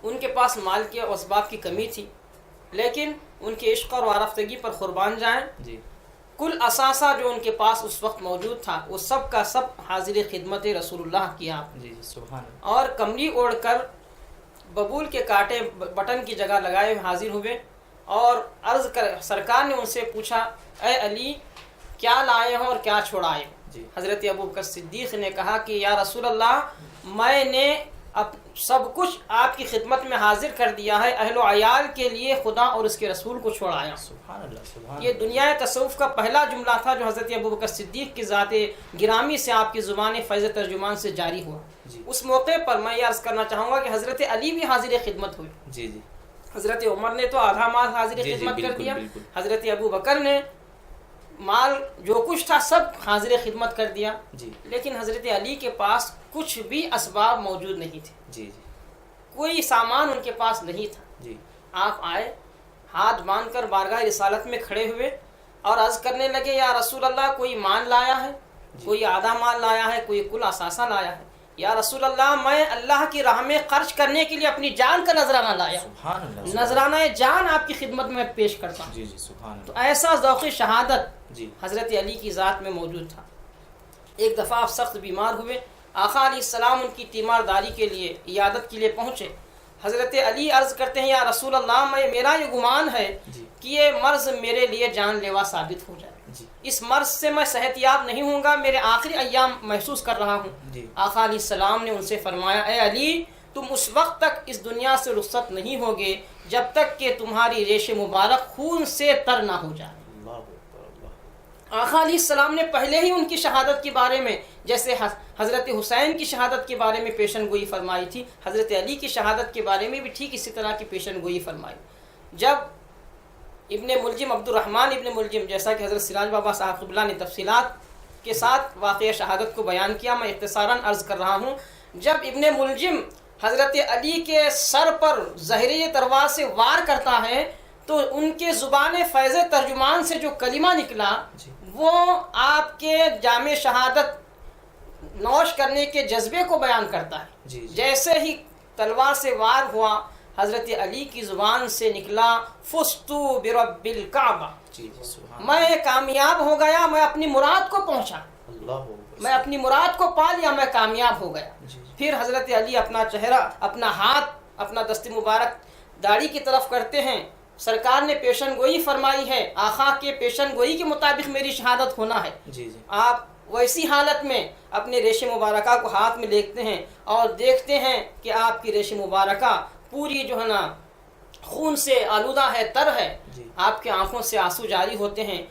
ان کے پاس مال کے اسباب کی کمی تھی، لیکن ان کے عشق اور وارفتگی پر قربان جائیں کل اثاثہ جو ان کے پاس اس وقت موجود تھا وہ سب کا سب حاضر خدمت رسول اللہ کیا، اور کمری اوڑھ کر ببول کے کاٹے بٹن کی جگہ لگائے ہوئے حاضر ہوئے، اور عرض کر سرکار نے ان سے پوچھا اے علی کیا لائے ہو اور کیا چھوڑائے ہو؟ حضرت ابو بکر صدیق نے کہا کہ یا رسول اللہ میں نے اب سب کچھ آپ کی خدمت میں حاضر کر دیا ہے، اہل و عیال کے لیے خدا اور اس کے رسول کو چھوڑایا۔ سبحان اللہ۔ یہ دنیا تصوف کا پہلا جملہ تھا جو حضرت ابو بکر صدیق کی ذات گرامی سے آپ کی زبان فیض ترجمان سے جاری ہوا۔ اس موقع پر میں یہ عرض کرنا چاہوں گا کہ حضرت علی بھی حاضر خدمت ہوئے۔ حضرت عمر نے تو آدھا مال حاضر خدمت کر دیا، حضرت ابو بکر نے مال جو کچھ تھا سب حاضر خدمت کر دیا، لیکن حضرت علی کے پاس کچھ بھی اسباب موجود نہیں تھے، کوئی سامان ان کے پاس نہیں تھا۔ آپ آئے، ہاتھ باندھ کر بارگاہ رسالت میں کھڑے ہوئے اور عرض کرنے لگے یا رسول اللہ کوئی مال لایا ہے، کوئی آدھا مال لایا ہے، کوئی کل اثاثہ لایا ہے؟ یا رسول اللہ میں اللہ کی راہ میں خرچ کرنے کے لیے اپنی جان کا نذرانہ لایا ہوں، نذرانہ جان آپ کی خدمت میں پیش کرتا ہوں۔ تو ایسا ذوق شہادت حضرت علی کی ذات میں موجود تھا۔ ایک دفعہ آپ سخت بیمار ہوئے، آقا علیہ السلام ان کی تیمارداری کے لیے عیادت کے لیے پہنچے۔ حضرت علی عرض کرتے ہیں یا رسول اللہ میرا یہ گمان ہے کہ یہ مرض میرے لیے جان لیوا ثابت ہو جائے، اس مرض سے میں صحت یاب نہیں ہوں گا، میرے آخری ایام محسوس کر رہا ہوں۔ آقا علیہ السلام نے ان سے فرمایا اے علی تم اس وقت تک اس دنیا سے رخصت نہیں ہوگے جب تک کہ تمہاری ریش مبارک خون سے تر نہ ہو جائے۔ آقا علیہ السلام نے پہلے ہی ان کی شہادت کے بارے میں جیسے حضرت حسین کی شہادت کے بارے میں پیشن گوئی فرمائی تھی، حضرت علی کی شہادت کے بارے میں بھی ٹھیک اسی طرح کی پیشن گوئی فرمائی۔ جب ابن ملجم عبد الرحمن ابن ملجم، جیسا کہ حضرت سراج بابا صاحب قبلہ نے تفصیلات کے ساتھ واقعہ شہادت کو بیان کیا، میں اختصاراً عرض کر رہا ہوں۔ جب ابن ملجم حضرت علی کے سر پر زہریلے تلوار سے وار کرتا ہے تو ان کے زبان فیض ترجمان سے جو کلمہ نکلا وہ آپ کے جامع شہادت نوش کرنے کے جذبے کو بیان کرتا ہے۔ جیسے ہی تلوار سے وار ہوا حضرت علی کی زبان سے نکلا فستو برب الکعبہ، میں کامیاب ہو گیا، میں اپنی مراد کو پہنچا، میں اپنی مراد کو پا لیا، میں کامیاب ہو گیا۔ پھر حضرت علی اپنا چہرہ، اپنا ہاتھ، اپنا دست مبارک داڑھی کی طرف کرتے ہیں۔ سرکار نے پیشن گوئی فرمائی ہے، آقا کے پیشن گوئی کے مطابق میری شہادت ہونا ہے۔ آپ ویسی حالت میں اپنے ریش مبارکہ کو ہاتھ میں لیتے ہیں اور دیکھتے ہیں کہ آپ کی ریش مبارکہ پوری جو ہے نا خون سے آلودہ ہے، تر ہے، آپ کے آنکھوں سے آنسو جاری ہوتے ہیں۔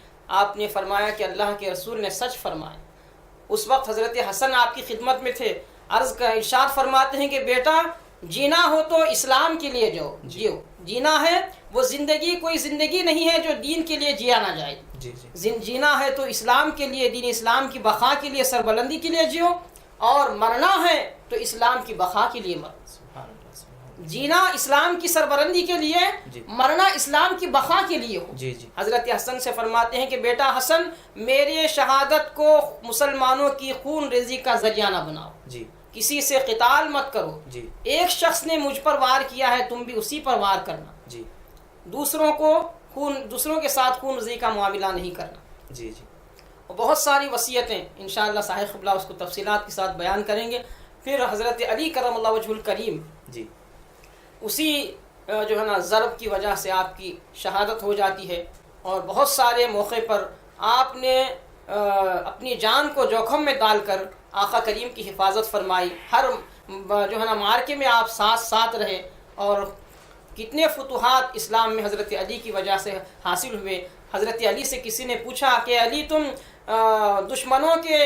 آپ نے فرمایا کہ اللہ کے رسول نے سچ فرمایا۔ اس وقت حضرت حسن آپ کی خدمت میں تھے، عرض کا ارشاد فرماتے ہیں کہ بیٹا جینا ہو تو اسلام کے لیے جیو، جینا ہے وہ زندگی کوئی زندگی نہیں ہے جو دین کے لیے جیا نہ جائے، جینا ہے تو اسلام کے لیے، دین اسلام کی بقا کے لیے، سربلندی کے لیے جیو، اور مرنا ہے تو اسلام کی بقا کے لیے مرو۔ جینا اسلام کی سربلندی کے لیے، مرنا اسلام کی بقا کے لیے ہو۔ حضرت حسن سے فرماتے ہیں کہ بیٹا حسن میرے شہادت کو مسلمانوں کی خون ریزی کا ذریعہ نہ بناؤ، کسی سے قتال مت کرو، ایک شخص نے مجھ پر وار کیا ہے تم بھی اسی پر وار کرنا، دوسروں کے ساتھ خون ریزی کا معاملہ نہیں کرنا۔ اور بہت ساری وصیتیں انشاءاللہ صاحب قبلہ اس کو تفصیلات کے ساتھ بیان کریں گے۔ پھر حضرت علی کرم اللہ وجہ الکریم اسی جو ہے نا ضرب کی وجہ سے آپ کی شہادت ہو جاتی ہے، اور بہت سارے موقع پر آپ نے اپنی جان کو جوخم میں ڈال کر آقا کریم کی حفاظت فرمائی، ہر جو ہے نا مارکے میں آپ ساتھ رہے، اور کتنے فتوحات اسلام میں حضرت علی کی وجہ سے حاصل ہوئے۔ حضرت علی سے کسی نے پوچھا کہ علی تم دشمنوں کے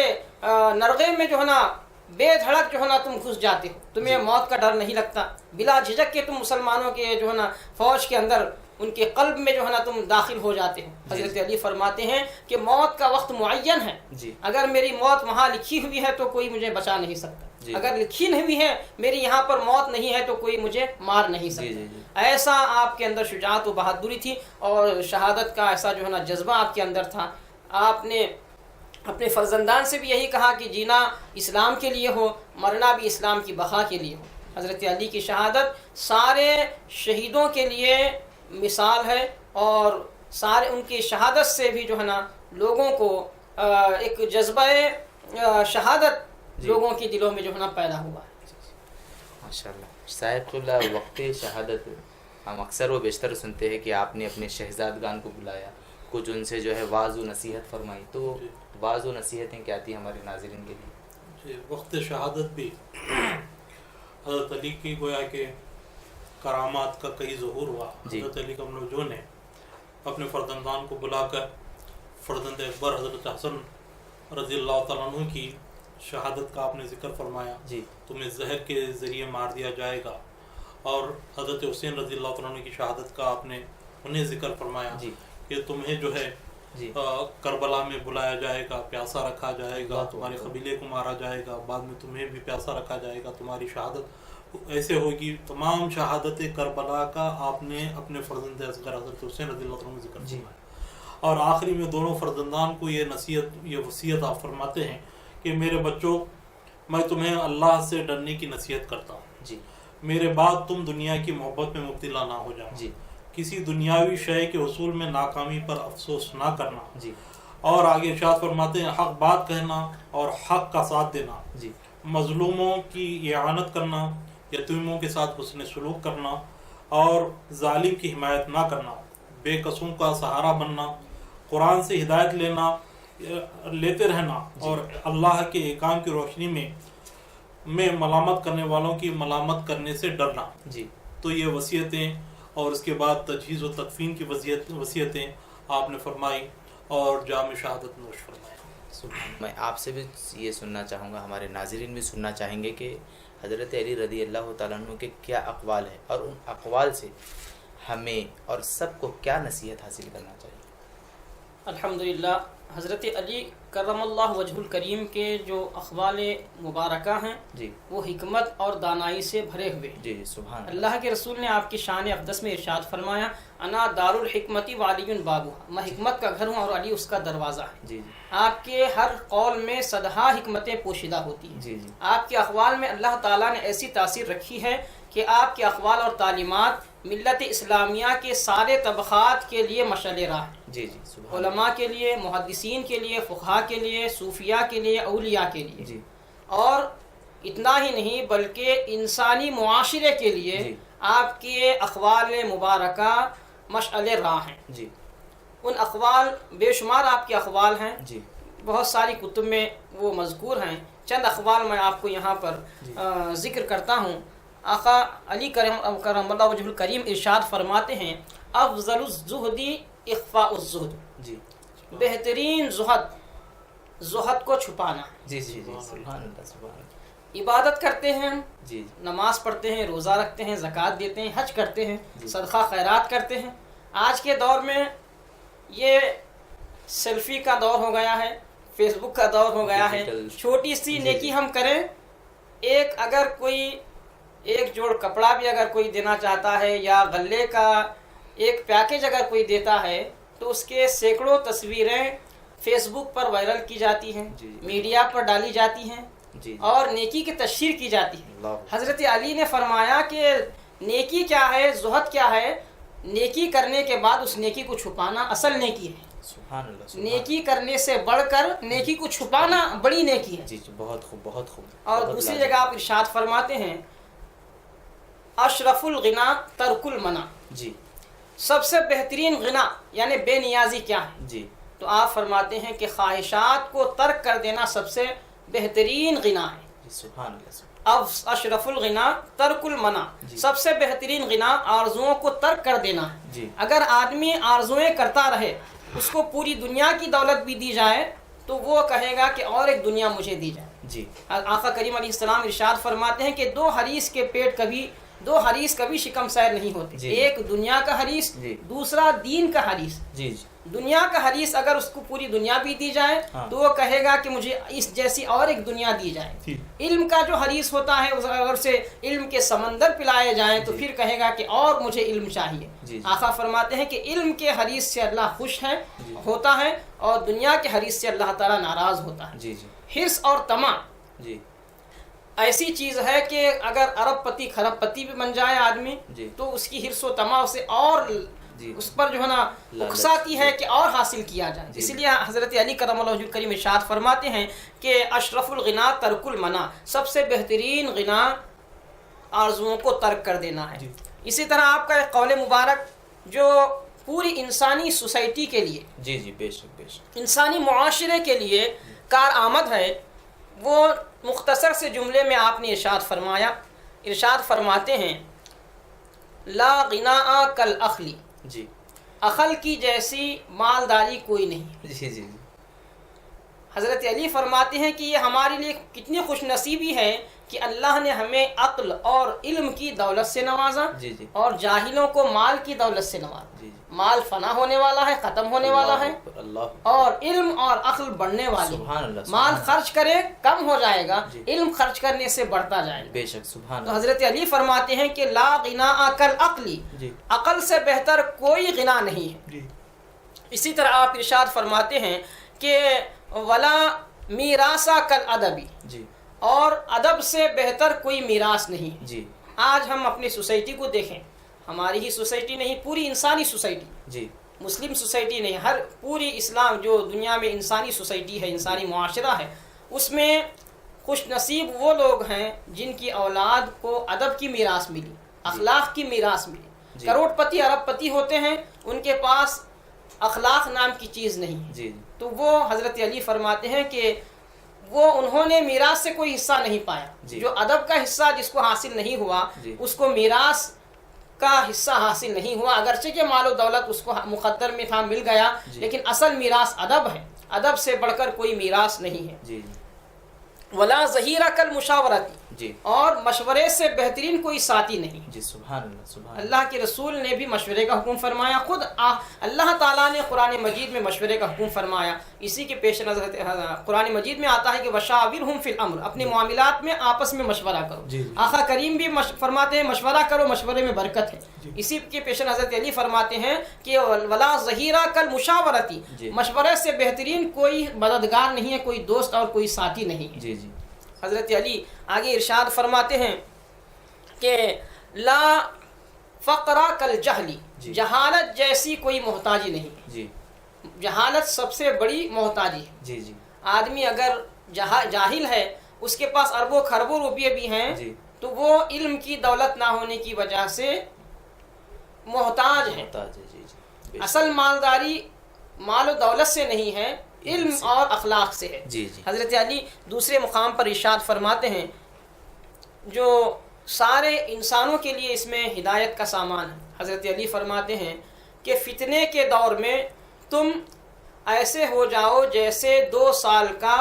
نرغے میں جو ہے نا بے دھڑک جو ہے نا تم گھس جاتے ہو، تمہیں موت کا ڈر نہیں لگتا، بلا جھجک کے تم مسلمانوں کے جو ہے نا فوج کے اندر ان کے قلب میں جو ہے نا تم داخل ہو جاتے ہو. حضرت علی فرماتے ہیں کہ موت کا وقت معین ہے, اگر میری موت وہاں لکھی ہوئی ہے تو کوئی مجھے بچا نہیں سکتا, اگر لکھی نہیں ہوئی ہے میری یہاں پر موت نہیں ہے تو کوئی مجھے مار نہیں سکتا. ایسا آپ کے اندر شجاعت و بہادری تھی اور شہادت کا ایسا جو ہے نا جذبہ آپ کے اندر تھا. آپ نے اپنے فرزندان سے بھی یہی کہا کہ جینا اسلام کے لیے ہو, مرنا بھی اسلام کی بقا کے لیے ہو. حضرت علی کی شہادت سارے شہیدوں کے لیے مثال ہے, اور سارے ان کی شہادت سے بھی جو ہے نا لوگوں کو ایک جذبہ شہادت لوگوں کے دلوں میں جو ہے نا پیدا ہوا ہے. ماشاءاللہ. صاحب اللہ, وقت شہادت ہم اکثر و بیشتر سنتے ہیں کہ آپ نے اپنے شہزادگان کو بلایا, کچھ ان سے جو ہے واعظ و نصیحت فرمائی, تو واعظ و نصیحتیں کیا تھی ہمارے ناظرین کے لیے؟ وقت شہادت بھی حضرت علی کی گویا کہ کرامات کا کئی ظہور ہوا. حضرت علی کا جو نے اپنے فرزندان کو بلا کر فرزند اکبر حضرت حسن رضی اللہ تعالیٰ عنہ کی شہادت کا آپ نے ذکر فرمایا, تمہیں زہر کے ذریعے مار دیا جائے گا, اور حضرت حسین رضی اللہ تعالیٰ عنہ کی شہادت کا آپ نے انہیں ذکر فرمایا کہ تمہیں جو ہے کربلا میں بلایا جائے گا, پیاسا رکھا جائے گا, تمہارے قبیلے کو مارا جائے گا, بعد میں تمہیں بھی پیاسا رکھا جائے گا, تمہاری شہادت ایسے ہوگی. تمام شہادت کربلا کا آپ نے اپنے فرزند اصغر حضرت حسین رضی اللہ عنہ ذکر فرمایا, اور آخری میں دونوں فرزندان کو یہ وصیت آپ فرماتے ہیں کہ میرے بچوں, میں تمہیں اللہ سے ڈرنے کی نصیحت کرتا ہوں, میرے بعد تم دنیا کی محبت میں مبتلا نہ ہو جاؤ, کسی دنیاوی شے کے حصول میں ناکامی پر افسوس نہ کرنا, اور آگے ارشاد فرماتے ہیں حق بات کہنا اور حق کا ساتھ دینا, مظلوموں کی اعانت کرنا, یتیموں کے ساتھ حسن سلوک کرنا, اور ظالم کی حمایت نہ کرنا, بے قصوں کا سہارا بننا, قرآن سے ہدایت لیتے رہنا, اور اللہ کے احکام کی روشنی میں ملامت کرنے والوں کی ملامت کرنے سے ڈرنا. تو یہ وصیتیں, اور اس کے بعد تجہیز و تدفین کی وصیتیں آپ نے فرمائی اور جام شہادت نوش فرمایا. میں آپ سے بھی یہ سننا چاہوں گا, ہمارے ناظرین بھی سننا چاہیں گے کہ حضرت علی رضی اللہ تعالیٰ عنہ کے کیا اقوال ہیں, اور ان اقوال سے ہمیں اور سب کو کیا نصیحت حاصل کرنا چاہیے. الحمدللہ, حضرت علی کرم اللہ وجہ الکریم کے جو اقوال مبارکہ ہیں وہ حکمت اور دانائی سے بھرے ہوئے. سبحان اللہ کے رسول نے آپ کی شان اقدس میں ارشاد فرمایا, انا دار الحکمتی والی بابوہا, میں حکمت کا گھر ہوں اور علی اس کا دروازہ ہے. آپ کے ہر قول میں صدہا حکمتیں پوشیدہ ہوتی ہیں. آپ کے اقوال میں اللہ تعالیٰ نے ایسی تاثیر رکھی ہے کہ آپ کے اقوال اور تعلیمات ملت اسلامیہ کے سارے طبقات کے لیے مشعل راہ ہے. علماء کے لیے, محدثین کے لیے, فقہاء کے لیے, صوفیاء کے لیے, اولیاء کے لیے, اور اتنا ہی نہیں بلکہ انسانی معاشرے کے لیے آپ کے اقوال مبارکہ مشعل راہ ہیں. ان اقوال بے شمار آپ کے اقوال ہیں, بہت ساری کتب میں وہ مذکور ہیں. چند اقوال میں آپ کو یہاں پر ذکر کرتا ہوں. آقا علی کرم اللہ وجہ الکریم ارشاد فرماتے ہیں, افضل الزہد اخفاء الزہد, بہترین زہد کو چھپانا. عبادت کرتے ہیں, نماز پڑھتے ہیں, روزہ رکھتے ہیں, زکوٰۃ دیتے ہیں, حج کرتے ہیں, صدقہ خیرات کرتے ہیں. آج کے دور میں یہ سیلفی کا دور ہو گیا ہے, فیس بک کا دور ہو گیا ہے. چھوٹی سی نیکی ہم کریں, اگر کوئی ایک جوڑ کپڑا بھی اگر کوئی دینا چاہتا ہے, یا غلے کا ایک پیکیج اگر کوئی دیتا ہے, تو اس کے سینکڑوں تصویریں فیس بک پر وائرل کی جاتی ہیں, میڈیا پر ڈالی جاتی ہیں, اور نیکی کی تشہیر کی جاتی ہے. حضرت علی نے فرمایا کہ نیکی کیا ہے, زہد کیا ہے, نیکی کرنے کے بعد اس نیکی کو چھپانا اصل نیکی ہے. نیکی کرنے سے بڑھ کر نیکی کو چھپانا بڑی نیکی ہے. بہت خوب, بہت خوب. اور دوسری جگہ آپ ارشاد فرماتے ہیں, اشرف الغنا ترک المنع, سب سے بہترین غنا یعنی بے نیازی کیا ہے. تو آپ فرماتے ہیں کہ خواہشات کو ترک کر دینا سب سے بہترین غنا ہے. سبحان اللہ. اشرف الغنا ترک المنع, سب سے بہترین غنا آرزوؤں کو ترک کر دینا ہے. اگر آدمی آرزویں کرتا رہے, اس کو پوری دنیا کی دولت بھی دی جائے تو وہ کہے گا کہ اور ایک دنیا مجھے دی جائے. آقا کریم علیہ السلام ارشاد فرماتے ہیں کہ دو حریص کے پیٹ کبھی دو حریث کبھی شکم سیر نہیں ہوتے، ایک دنیا کا حریث، دوسرا دین کا حریث۔ دنیا کا حریث اگر اس کو پوری دنیا بھی دی جائے تو وہ کہے گا کہ مجھے اس جیسی اور ایک دنیا دی جائے۔ علم کا جو حریث ہوتا ہے اگر اسے علم کے سمندر پلائے جائیں تو پھر کہے گا کہ اور مجھے علم چاہیے۔ آقا فرماتے ہیں کہ علم کے حریث سے اللہ خوش ہے ہوتا ہے اور دنیا کے حریث سے اللہ تعالیٰ ناراض ہوتا ہے۔ حرص اور طمع ایسی چیز ہے کہ اگر ارب پتی خرب پتی بھی بن جائے آدمی تو اس کی حرص و طمع سے اور اس پر جو ہے نا اکساتی ہے کہ اور حاصل کیا جائے۔ اس لیے حضرت علی کرم اللہ وجہہ کریم ارشاد فرماتے ہیں کہ اشرف الغنا ترک المنع، سب سے بہترین غنا آرزوؤں کو ترک کر دینا ہے۔ اسی طرح آپ کا ایک قول مبارک جو پوری انسانی سوسائٹی کے لیے بے شک انسانی معاشرے کے لیے کارآمد ہے، وہ مختصر سے جملے میں آپ نے ارشاد فرماتے ہیں لا غناء کالعقل، عقل کی جیسی مالداری کوئی نہیں۔ حضرت علی فرماتے ہیں کہ یہ ہمارے لیے کتنی خوش نصیبی ہے کہ اللہ نے ہمیں عقل اور علم کی دولت سے نوازا اور جاہلوں کو مال کی دولت سے نوازا۔ مال فنا ہونے والا ہے، ختم ہونے والا ہے، اور علم اور عقل بڑھنے والی۔ مال خرچ کرے کم ہو جائے گا، علم خرچ کرنے سے بڑھتا جائے گا۔ بے شک سبحان تو حضرت علی فرماتے ہیں کہ لا غناء کالعقل، عقل سے بہتر کوئی غنا نہیں ہے۔ اسی طرح آپ ارشاد فرماتے ہیں کہ ولا میراث کالادب، اور ادب سے بہتر کوئی میراث نہیں۔ آج ہم اپنی سوسائٹی کو دیکھیں، ہماری ہی سوسائٹی نہیں، پوری انسانی سوسائٹی، مسلم سوسائٹی نہیں، ہر پوری اسلام جو دنیا میں انسانی سوسائٹی ہے، انسانی معاشرہ ہے، اس میں خوش نصیب وہ لوگ ہیں جن کی اولاد کو ادب کی میراث ملی، اخلاق کی میراث ملی۔ کروڑ پتی ارب پتی ہوتے ہیں، ان کے پاس اخلاق نام کی چیز نہیں۔ تو وہ حضرت علی فرماتے ہیں کہ وہ انہوں نے میراث سے کوئی حصہ نہیں پایا۔ جو ادب کا حصہ جس کو حاصل نہیں ہوا اس کو میراث کا حصہ حاصل نہیں ہوا، اگرچہ کہ مال و دولت اس کو مقدر میں تھا، مل گیا، لیکن اصل میراث ادب ہے، ادب سے بڑھ کر کوئی میراث نہیں ہے۔ ولا ظہیرہ کالمشاورتی، اور مشورے سے بہترین کوئی ساتھی نہیں۔ سبحان اللہ سبحان اللہ کے رسول نے بھی مشورے کا حکم فرمایا، خود اللہ تعالیٰ نے قرآن مجید میں مشورے کا حکم فرمایا۔ اسی کے پیش نظر قرآن مجید میں آتا ہے کہ وشاورہم فی الامر، اپنے معاملات میں آپس میں مشورہ کرو۔ آقا کریم بھی فرماتے ہیں مشورہ کرو، مشورے میں برکت ہے۔ اسی کے پیش حضرت علی فرماتے ہیں کہ ولا ظہیرہ کالمشاورتی، مشورے سے بہترین کوئی مددگار نہیں ہے، کوئی دوست اور کوئی ساتھی نہیں ہے۔ حضرت علی آگے ارشاد فرماتے ہیں کہ لا فقر کالجہل، جہالت جیسی کوئی محتاجی نہیں۔ جہالت سب سے بڑی محتاجی ہے۔ آدمی اگر جاہل ہے، اس کے پاس اربوں خربوں روپیے بھی ہیں تو وہ علم کی دولت نہ ہونے کی وجہ سے محتاج ہے۔ اصل مالداری مال و دولت سے نہیں ہے، علم اور اخلاق سے ہے۔ حضرت علی دوسرے مقام پر ارشاد فرماتے ہیں جو سارے انسانوں کے لیے اس میں ہدایت کا سامان ہے۔ حضرت علی فرماتے ہیں کہ فتنے کے دور میں تم ایسے ہو جاؤ جیسے 2 سال کا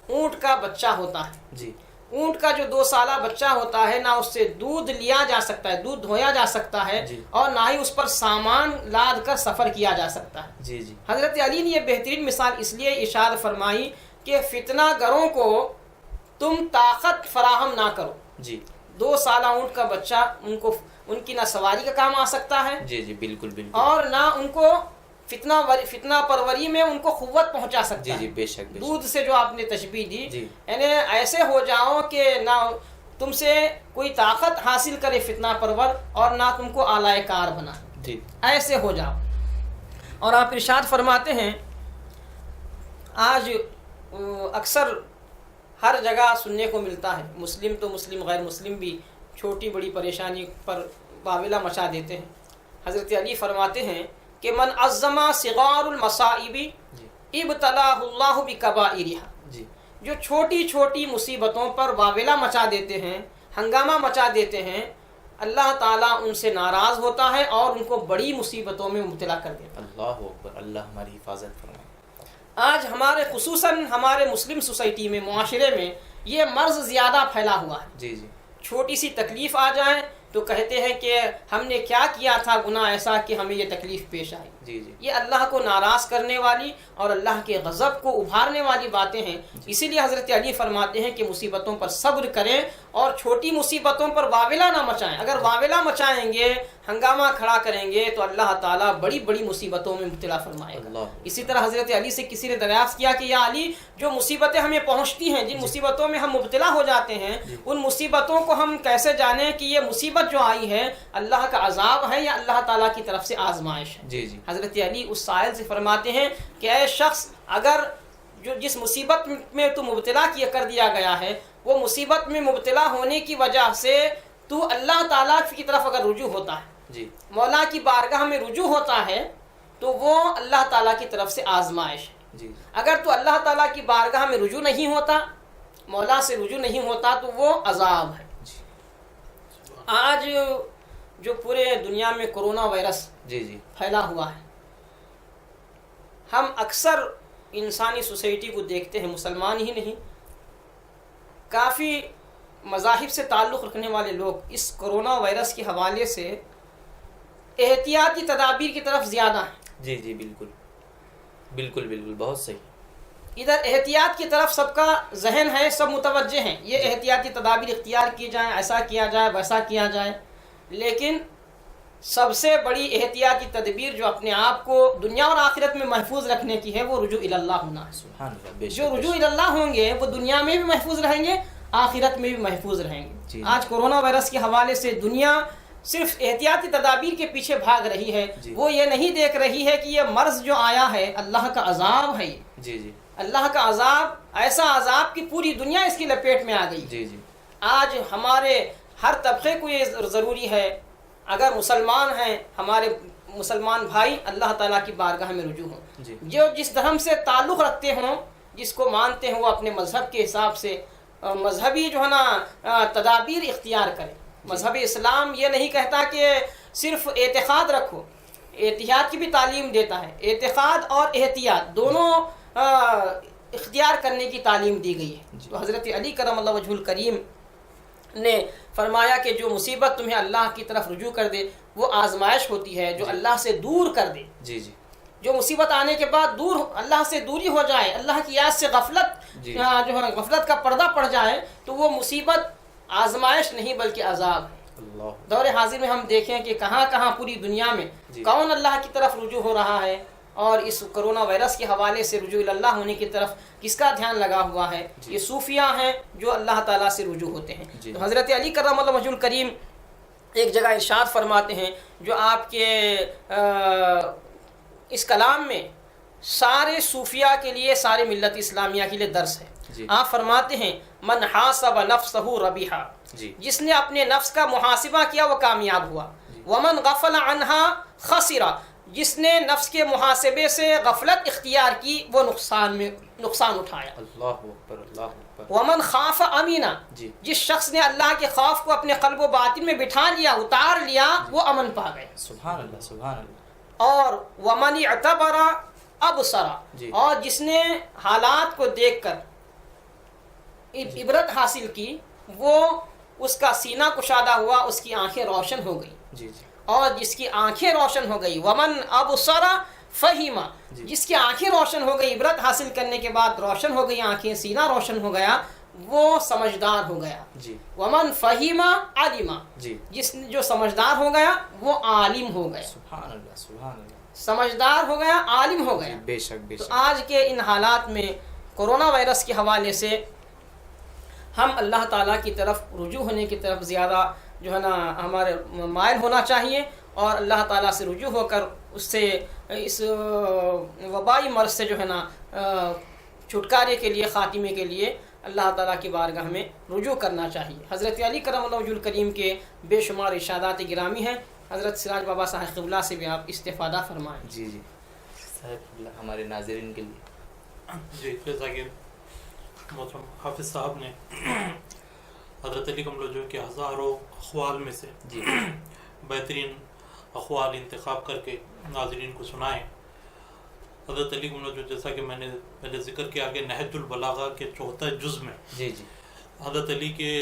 اونٹ کا بچہ ہوتا ہے۔ اونٹ کا جو 2 سالہ بچہ ہوتا ہے، نہ اس سے دودھ لیا جا سکتا ہے، دودھ دھویا جا سکتا ہے، اور نہ ہی اس پر سامان لاد کر سفر کیا جا سکتا ہے۔ حضرت علی نے یہ بہترین مثال اس لیے ارشاد فرمائی کہ فتنہ گروں کو تم طاقت فراہم نہ کرو۔ 2 سالہ اونٹ کا بچہ ان کی نہ سواری کا کام آ سکتا ہے، بالکل، اور نہ ان کو فتنہ پروری میں ان کو قوت پہنچا سکتا ہے۔ بے شک دودھ سے جو آپ نے تشبیہ دی، یعنی ایسے ہو جاؤ کہ نہ تم سے کوئی طاقت حاصل کرے فتنہ پرور، اور نہ تم کو آلائے کار بنا، ایسے ہو جاؤ۔ اور آپ ارشاد فرماتے ہیں آج اکثر ہر جگہ سننے کو ملتا ہے، مسلم تو مسلم غیر مسلم بھی چھوٹی بڑی پریشانی پر واویلا مچا دیتے ہیں۔ حضرت علی فرماتے ہیں کہ من عظم صغار المصائب ابتلاہ اللہ بکبائرها، جو چھوٹی چھوٹی مصیبتوں پر واویلا مچا دیتے ہیں، ہنگامہ مچا دیتے ہیں، اللہ تعالیٰ ان سے ناراض ہوتا ہے اور ان کو بڑی مصیبتوں میں مبتلا کر دیتا ہے۔ اللہ اکبر، اللہ ہماری حفاظت فرمائے۔ آج ہمارے خصوصاً ہمارے مسلم سوسائٹی میں، معاشرے میں یہ مرض زیادہ پھیلا ہوا ہے۔ چھوٹی سی تکلیف آ جائے تو کہتے ہیں کہ ہم نے کیا کیا تھا گناہ ایسا کہ ہمیں یہ تکلیف پیش آئی. جی جی یہ اللہ کو ناراض کرنے والی اور اللہ کے غضب کو ابھارنے والی باتیں ہیں. اسی لیے حضرت علی فرماتے ہیں کہ مصیبتوں پر صبر کریں اور چھوٹی مصیبتوں پر واویلا نہ مچائیں. اگر واویلا مچائیں گے، ہنگامہ کھڑا کریں گے تو اللہ تعالیٰ بڑی بڑی مصیبتوں میں مبتلا فرمائے گا. اسی طرح حضرت علی سے کسی نے دریافت کیا کہ یا علی، جو مصیبتیں ہمیں پہنچتی ہیں، جن مصیبتوں میں ہم مبتلا ہو جاتے ہیں، ان مصیبتوں کو ہم کیسے جانیں کہ یہ مصیبت جو آئی ہے اللہ کا عذاب ہے یا اللہ تعالیٰ کی طرف سے آزمائش ہے؟ جی جی حضرت علی اس سائل سے فرماتے ہیں کہ اے شخص، اگر جس مصیبت میں تو مبتلا کر دیا گیا ہے، وہ مصیبت میں مبتلا ہونے کی وجہ سے تو اللہ تعالیٰ کی طرف اگر رجوع ہوتا ہے، جی مولا کی بارگاہ میں رجوع ہوتا ہے، تو وہ اللہ تعالیٰ کی طرف سے آزمائش ہے. جی اگر تو اللہ تعالیٰ کی بارگاہ میں رجوع نہیں ہوتا، مولا سے رجوع نہیں ہوتا، تو وہ عذاب ہے. آج جو پورے دنیا میں کرونا وائرس جی جی پھیلا ہوا ہے، ہم اکثر انسانی سوسائٹی کو دیکھتے ہیں، مسلمان ہی نہیں، کافی مذاہب سے تعلق رکھنے والے لوگ اس کرونا وائرس کے حوالے سے احتیاطی تدابیر کی طرف زیادہ ہیں. جی جی بالکل بالکل بالکل بہت صحیح. ادھر احتیاط کی طرف سب کا ذہن ہے، سب متوجہ ہیں، یہ احتیاطی تدابیر اختیار کی جائیں، ایسا کیا جائے، ویسا کیا جائے. لیکن سب سے بڑی احتیاطی تدبیر جو اپنے آپ کو دنیا اور آخرت میں محفوظ رکھنے کی ہے، وہ رجوع اللہ ہونا ہے. سبحان اللہ. بے شک جو رجوع اللہ ہوں گے وہ دنیا میں بھی محفوظ رہیں گے، آخرت میں بھی محفوظ رہیں گے. جی. آج کرونا وائرس کے حوالے سے دنیا صرف احتیاطی تدابیر کے پیچھے بھاگ رہی ہے. جی. وہ یہ نہیں دیکھ رہی ہے کہ یہ مرض جو آیا ہے اللہ کا عذاب ہے. جی جی اللہ کا عذاب، ایسا عذاب کہ پوری دنیا اس کی لپیٹ میں آ گئی. جی جی آج ہمارے ہر طبقے کو یہ ضروری ہے، اگر مسلمان ہیں ہمارے مسلمان بھائی اللہ تعالیٰ کی بارگاہ میں رجوع ہوں. جی. جو جس دھرم سے تعلق رکھتے ہوں، جس کو مانتے ہیں، وہ اپنے مذہب کے حساب سے مذہبی جو ہے نا تدابیر اختیار کریں. مذہب اسلام یہ نہیں کہتا کہ صرف اعتقاد رکھو، احتیاط کی بھی تعلیم دیتا ہے. اعتقاد اور احتیاط دونوں اختیار کرنے کی تعلیم دی گئی ہے. تو حضرت علی کرم اللہ وجہ الکریم نے فرمایا کہ جو مصیبت تمہیں اللہ کی طرف رجوع کر دے وہ آزمائش ہوتی ہے، جو اللہ سے دور کر دے. جی جی جو مصیبت آنے کے بعد دور اللہ سے دوری ہو جائے، اللہ کی یاد سے غفلت جو ہے غفلت کا پردہ پڑ جائے، تو وہ مصیبت آزمائش نہیں بلکہ عذاب ہے. اللہ. دور حاضر میں ہم دیکھیں کہ کہاں کہاں پوری دنیا میں کون اللہ کی طرف رجوع ہو رہا ہے، اور اس کرونا وائرس کے حوالے سے رجوع اللہ ہونے کی طرف کس کا دھیان لگا ہوا ہے؟ یہ صوفیہ ہیں جو اللہ تعالیٰ سے رجوع ہوتے ہیں. تو حضرت علی کرم اللہ وجہ الکریم ایک جگہ ارشاد فرماتے ہیں، جو آپ کے اس کلام میں سارے صوفیہ کے لیے، سارے ملت اسلامیہ کے لیے درس ہے. آپ فرماتے ہیں من حاسب نفسہ ربحا، جس نے اپنے نفس کا محاسبہ کیا وہ کامیاب ہوا. ومن غفل عنہا خسرا، جس نے نفس کے محاسبے سے غفلت اختیار کی وہ نقصان اٹھایا. اللہ اکبر اللہ اکبر. ومن خاف امینا، جس شخص نے اللہ کے خوف کو اپنے قلب و باطن میں بٹھا لیا، اتار لیا، وہ امن پا گئے. سبحان اللہ سبحان اللہ. اور ومن اعتبر ابصر، اور جس نے حالات کو دیکھ کر عبرت حاصل کی، وہ اس کا سینہ کشادہ ہوا، اس کی آنکھیں روشن ہو گئی. جی جی. اور جس کی آنکھیں روشن ہو گئی، ومن ابصر فہیما، جس کی آنکھیں روشن ہو گئی، عبرت حاصل کرنے کے بعد روشن ہو گئی آنکھیں، سینہ روشن ہو گیا، وہ سمجھدار ہو گیا. جی. ومن فہیما عالما، جی. جس جو سمجھدار ہو گیا وہ عالم ہو گیا. سبحان اللہ سبحان اللہ. سمجھدار ہو گیا، عالم ہو گیا. بے شک بے تو شک. آج کے ان حالات میں کرونا وائرس کے حوالے سے ہم اللہ تعالیٰ کی طرف رجوع ہونے کی طرف زیادہ جو ہے نا ہمارے مائل ہونا چاہیے، اور اللہ تعالیٰ سے رجوع ہو کر اس سے اس وبائی مرض سے جو ہے نا چھٹکارے کے لیے، خاتمے کے لیے اللہ تعالیٰ کی بارگاہ میں رجوع کرنا چاہیے. حضرت علی کرم اللہ وجہ الکریم کے بے شمار ارشادات گرامی ہیں. حضرت سراج بابا صاحب قبلہ سے بھی آپ استفادہ فرمائیں. جی جی صاحب ہمارے ناظرین کے لیے. جی جزاکر محترم حافظ صاحب نے حضرت علی کرم اللہ کے ہزاروں اقوال میں سے جی بہترین اقوال انتخاب کر کے ناظرین کو سنائیں. حضرت علی کرم اللہ جیسا کہ میں نے پہلے ذکر کیا کہ نہج البلاغہ کے 74 جز میں جی جی حضرت علی کے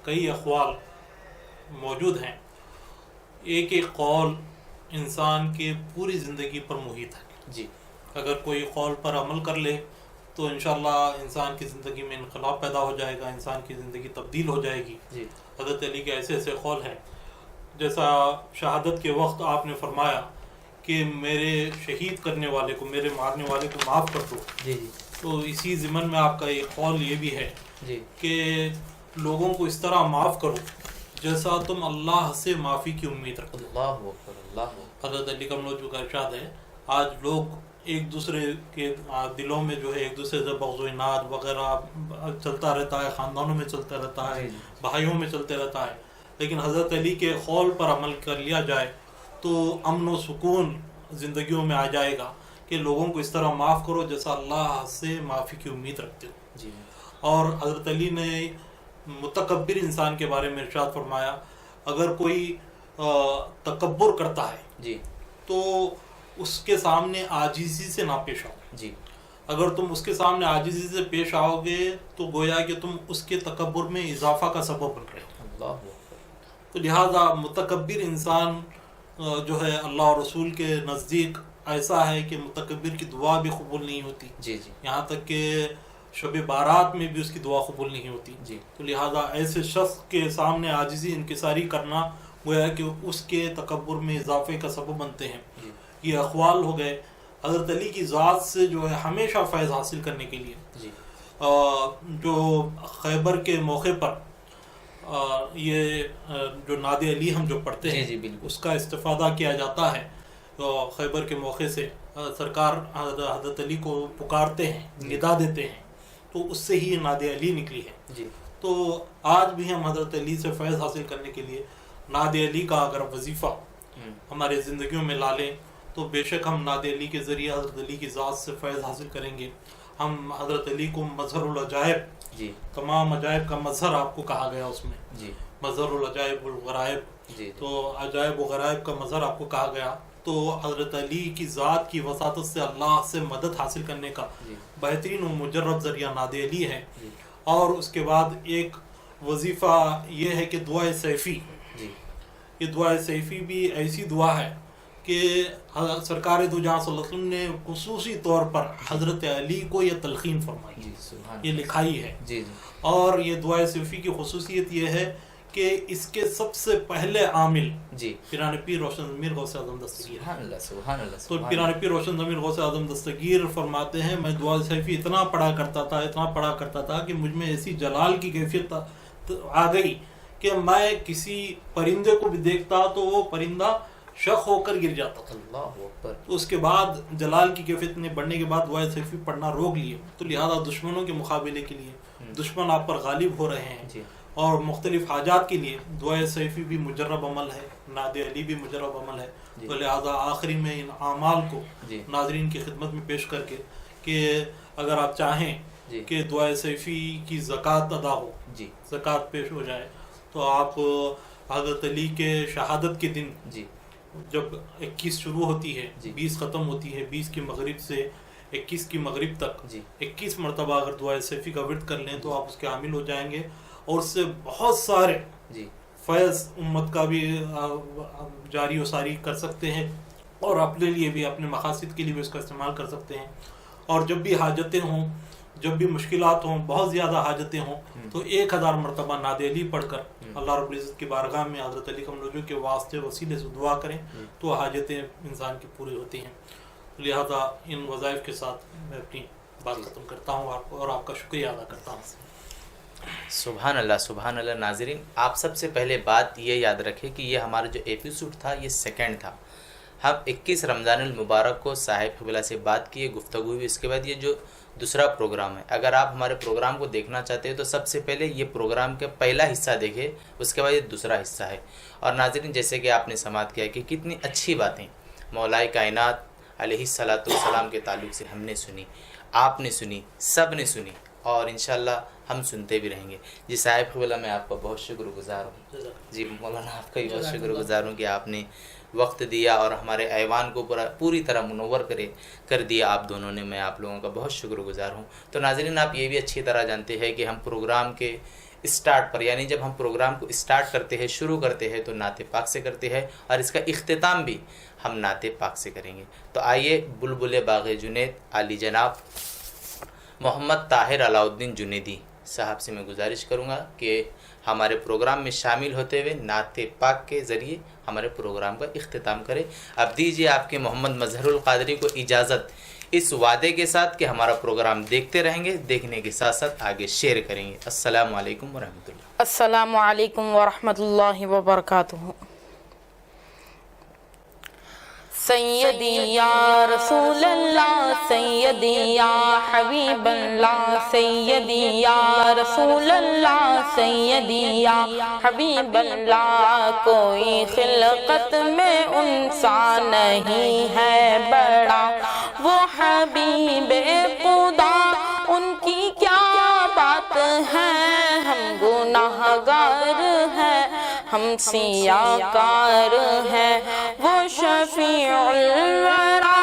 کئی اقوال موجود ہیں. ایک ایک قول انسان کے پوری زندگی پر محیط ہے. جی. اگر کوئی قول پر عمل کر لے تو انشاءاللہ انسان کی زندگی میں انقلاب پیدا ہو جائے گا، انسان کی زندگی تبدیل ہو جائے گی. جی. حضرت علی کے ایسے ایسے قول ہیں، جیسا شہادت کے وقت آپ نے فرمایا کہ میرے شہید کرنے والے کو، میرے مارنے والے کو معاف کر دو. جی جی. تو اسی ضمن میں آپ کا ایک قول یہ بھی ہے جی کہ لوگوں کو اس طرح معاف کرو جیسا تم اللہ سے معافی کی امید رکھو. اللہ اکبر، اللہ اکبر. حضرت علی کملوچو کا ارشاد ہے، آج لوگ ایک دوسرے کے دلوں میں جو ہے ایک دوسرے سے بغض و عناد وغیرہ چلتا رہتا ہے، خاندانوں میں چلتا رہتا ہے، بھائیوں میں چلتے رہتا ہے. لیکن حضرت علی کے قول پر عمل کر لیا جائے تو امن و سکون زندگیوں میں آ جائے گا کہ لوگوں کو اس طرح معاف کرو جیسا اللہ سے معافی کی امید رکھتے ہو. جی. اور حضرت علی نے متکبر انسان کے بارے میں ارشاد فرمایا، اگر کوئی تکبر کرتا ہے جی تو اس کے سامنے عاجزی سے نہ پیش آؤ. جی. اگر تم اس کے سامنے عاجزی سے پیش آؤ گے تو گویا کہ تم اس کے تکبر میں اضافہ کا سبب بن رہے ہو. اللہ. تو لہٰذا متکبر انسان جو ہے اللہ اور رسول کے نزدیک ایسا ہے کہ متکبر کی دعا بھی قبول نہیں ہوتی. جی جی. یہاں تک کہ شب بارات میں بھی اس کی دعا قبول نہیں ہوتی. جی. تو لہٰذا ایسے شخص کے سامنے عاجزی انکساری کرنا گویا کہ اس کے تکبر میں اضافے کا سبب بنتے ہیں. جی. یہ اقوال ہو گئے. حضرت علی کی ذات سے جو ہے ہمیشہ فیض حاصل کرنے کے لیے جی. جو خیبر کے موقع پر یہ جو ناد علی ہم جو پڑھتے ہیں جی بالکل اس کا استفادہ کیا جاتا ہے. تو خیبر کے موقع سے سرکار حضرت علی کو پکارتے ہیں، ندا دیتے ہیں، تو اس سے ہی ناد علی نکلی ہے. جی. تو آج بھی ہم حضرت علی سے فیض حاصل کرنے کے لیے ناد علی کا اگر وظیفہ ہمارے زندگیوں میں لا لیں تو بے شک ہم ناد علی کے ذریعے حضرت علی کی ذات سے فیض حاصل کریں گے. ہم حضرت علی کو مظہر العجائب، جی تمام عجائب کا مظہر آپ کو کہا گیا اس میں، جی مظہر العجائب والغرائب. جی. تو عجائب و غرائب کا مظہر آپ کو کہا گیا. تو حضرت علی کی ذات کی وساطت سے اللہ سے مدد حاصل کرنے کا بہترین و مجرب ذریعہ ناد علی ہے. اور اس کے بعد ایک وظیفہ یہ ہے کہ دعائے سیفی. یہ دعائے سیفی بھی ایسی دعا ہے کہ سرکار دو جہاں صلی اللہ علیہ وسلم نے خصوصی طور پر حضرت علی کو یہ تلقین فرمائی، یہ لکھائی ہے. اور یہ دعائے سیفی کی خصوصیت یہ ہے کہ اس کے سب سے پہلے عامل پیران پیر روشن ضمیر غوث اعظم دستگیر. تو پیران پیر روشن ضمیر غوث اعظم دستگیر فرماتے ہیں، میں دعا سیفی اتنا پڑھا کرتا تھا کہ مجھ میں ایسی جلال کی کیفیت آ گئی کہ میں کسی پرندے کو بھی دیکھتا تو وہ پرندہ شق ہو کر گر جاتا تھا. تو اس کے بعد جلال کی کیفیت نے بڑھنے کے بعد دعائے سیفی پڑھنا روک لیے. تو لہذا دشمنوں کے مقابلے کے لیے، دشمن آپ پر غالب ہو رہے ہیں اور مختلف حاجات کے لیے دعائے سیفی بھی مجرب عمل ہے، ناد علی بھی مجرب عمل ہے. تو لہذا آخری میں ان اعمال کو ناظرین کی خدمت میں پیش کر کے کہ اگر آپ چاہیں کہ دعائے سیفی کی زکوٰۃ ادا ہو، زکوٰۃ پیش ہو جائے، تو آپ حضرت علی کے شہادت کے دن جب 21 شروع ہوتی ہے، 20 ختم ہوتی ہے، 20 کی مغرب سے 21 کی مغرب تک 21 مرتبہ اگر دعائے سیفی کا ورد کر لیں تو آپ اس کے عامل ہو جائیں گے. اور اس سے بہت سارے فیض امت کا بھی جاری و ساری کر سکتے ہیں اور اپنے لیے بھی، اپنے مقاصد کے لیے بھی اس کا استعمال کر سکتے ہیں. اور جب بھی حاجتیں ہوں، جب بھی مشکلات ہوں، بہت زیادہ حاجتیں ہوں، تو 1000 مرتبہ ناد علی پڑھ کر اللہ رب العزت کی بارگاہ میں حضرت علی کملوچو کے واسطے وسیلے سے دعا کریں تو حاجتیں انسان کی پوری ہوتی ہیں. لہذا ان وظائف کے ساتھ میں اپنی بات ختم کرتا ہوں اور آپ کا شکریہ ادا کرتا ہوں. سبحان اللہ، سبحان اللہ. ناظرین، آپ سب سے پہلے بات یہ یاد رکھیں کہ یہ ہمارا جو ایپیسوڈ تھا یہ سیکنڈ تھا. ہم 21 رمضان المبارک کو صاحب قبلہ سے بات کی، گفتگو ہوئی. اس کے بعد یہ جو دوسرا پروگرام ہے، اگر آپ ہمارے پروگرام کو دیکھنا چاہتے ہیں تو سب سے پہلے یہ پروگرام کا پہلا حصہ دیکھیں، اس کے بعد یہ دوسرا حصہ ہے. اور ناظرین، جیسے کہ آپ نے سماعت کیا کہ کتنی اچھی باتیں مولا کائنات علیہ الصلوۃ والسلام کے تعلق سے ہم نے سنی، آپ نے سنی، سب نے سنی، اور انشاءاللہ ہم سنتے بھی رہیں گے. جی صاحب قبلہ، میں آپ کا بہت شکر گزار ہوں. جی مولانا، آپ کا بھی بہت شکر گزار ہوں کہ آپ نے وقت دیا اور ہمارے ایوان کو پوری طرح منور کر دیا آپ دونوں نے. میں آپ لوگوں کا بہت شکر گزار ہوں. تو ناظرین، آپ یہ بھی اچھی طرح جانتے ہیں کہ ہم پروگرام کے اسٹارٹ پر، یعنی جب ہم پروگرام کو اسٹارٹ کرتے ہیں، شروع کرتے ہیں تو نعت پاک سے کرتے ہیں، اور اس کا اختتام بھی ہم نعت پاک سے کریں گے۔ تو آئیے بلبل باغ جنید عالی جناب محمد طاہر علاء الدین جنیدی صاحب سے میں گزارش کروں گا کہ ہمارے پروگرام میں شامل ہوتے ہوئے نعت پاک کے ذریعے ہمارے پروگرام کا اختتام کرے۔ اب دیجیے آپ کے محمد مظہر القادری کو اجازت، اس وعدے کے ساتھ کہ ہمارا پروگرام دیکھتے رہیں گے، دیکھنے کے ساتھ ساتھ آگے شیئر کریں گے۔ السلام علیکم ورحمۃ اللہ۔ السلام علیکم ورحمۃ اللہ وبرکاتہ۔ سیدی یا رسول اللہ، سیدی یا حبیب اللہ، سیدی یا رسول اللہ، سیدی یا حبیب اللہ، کوئی خلقت میں انسان نہیں ہے بڑا، وہ حبیب خدا، ان کی کیا بات ہے، ہم گناہ گار ہیں، ہم سیاہ کار ہیں، وہ شفیع الورا،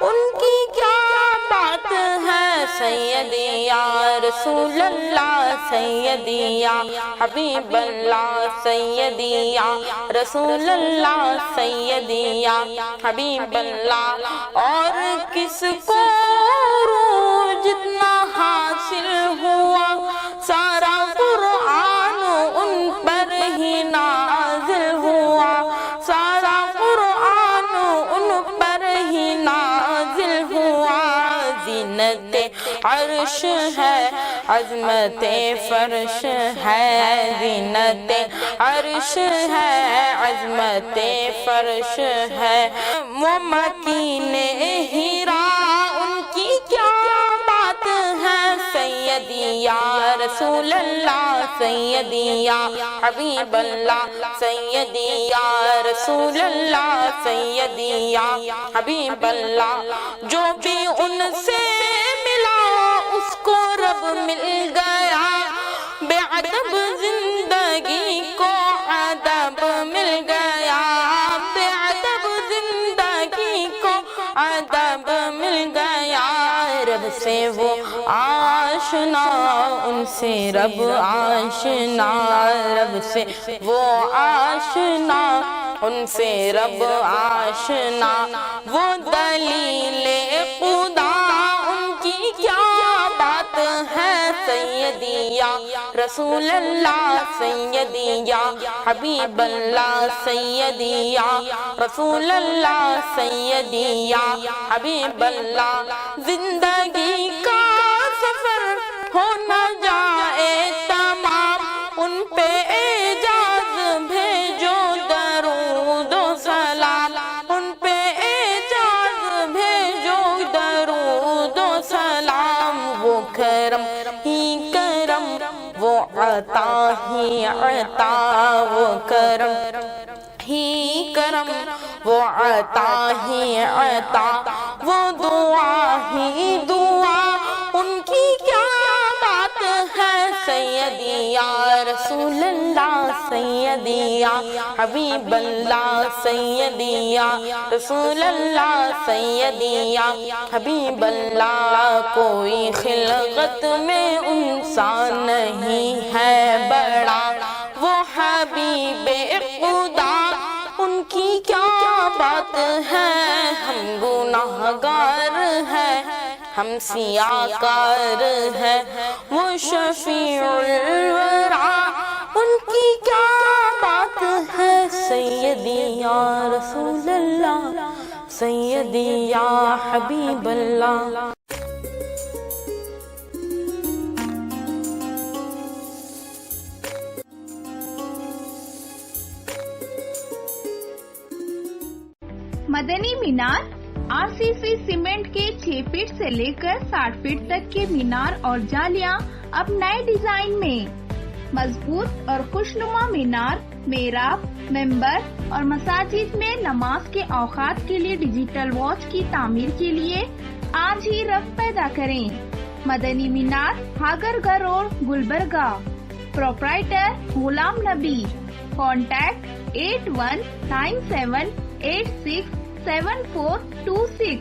ان کی کیا بات ہے، سیدی یا رسول اللہ، سیدی یا حبیب اللہ، سیدی یا رسول اللہ، سیدی یا حبیب اللہ۔ اور کس کو جتنا حاصل ہوا، سارا قرآن ان پر ہی نازل ہوا، سارا قرآن ان پر ہی نازل ہوا، زینت عرش ہے، عظمت فرش ہے، زینت عرش ہے، عظمت فرش ہے، وہ مکین ہیرا، ان کی کیا بات ہے، سیدی یا رسول اللہ، سیدی یا حبیب اللہ، سیدی یا رسول اللہ، سیدی یا حبیب اللہ۔ جو بھی ان سے ملا اس کو رب مل گیا، بے ادب زندگی کو ادب مل گیا، بے ادب زندگی کو ادب مل گیا، رب سے وہ آشنا، ان سے رب آشنا، رب سے وہ آشنا، ان سے رب آشنا، وہ دلیل خدا، ان کی کیا بات ہے، سیدی یا رسول اللہ، سیدی یا حبیب اللہ، سیدی یا رسول اللہ، سیدی یا حبیب اللہ۔ زندگی کا سفر ہو نہ جائے تمام، ان پہ اعجاز بھیجو درود و سلام، ان پہ اعجاز بھیجو درود و سلام، وہ کرم ہی کرم، وہ عطا ہی عطا، وہ کرم ہی کرم، وہ عطا ہی عطا، وہ دعا ہی دعا، ان کی کیا بات ہے، سیدی یا رسول اللہ، سیدی یا حبیب اللہ، سیدی یا رسول اللہ، سیدی یا حبیب اللہ، کوئی خلقت میں انسان نہیں ہے بڑا، وہ حبیب خدا، ان کی کیا بات ہے، ہم گناہ گار ہیں، ہم سیاہ کار ہیں، وہ شفیع الورا، ان کی کیا بات ہے، سیدی یا رسول اللہ، سیدی یا حبیب اللہ۔ مدنی مینار RCC سیمنٹ کے 6 فٹ سے لے کر 60 فٹ تک کے مینار اور جالیاں اب نئے ڈیزائن میں، مضبوط اور خوشنما مینار، محراب، ممبر اور مساجد میں نماز کے اوقات کے لیے ڈیجیٹل واچ کی تعمیر کے لیے آج ہی رفت پیدا کریں۔ مدنی مینار، ہاگرگہ روڈ، گلبرگہ۔ پروپرائٹر غلام نبی۔ کانٹیکٹ 8197867426۔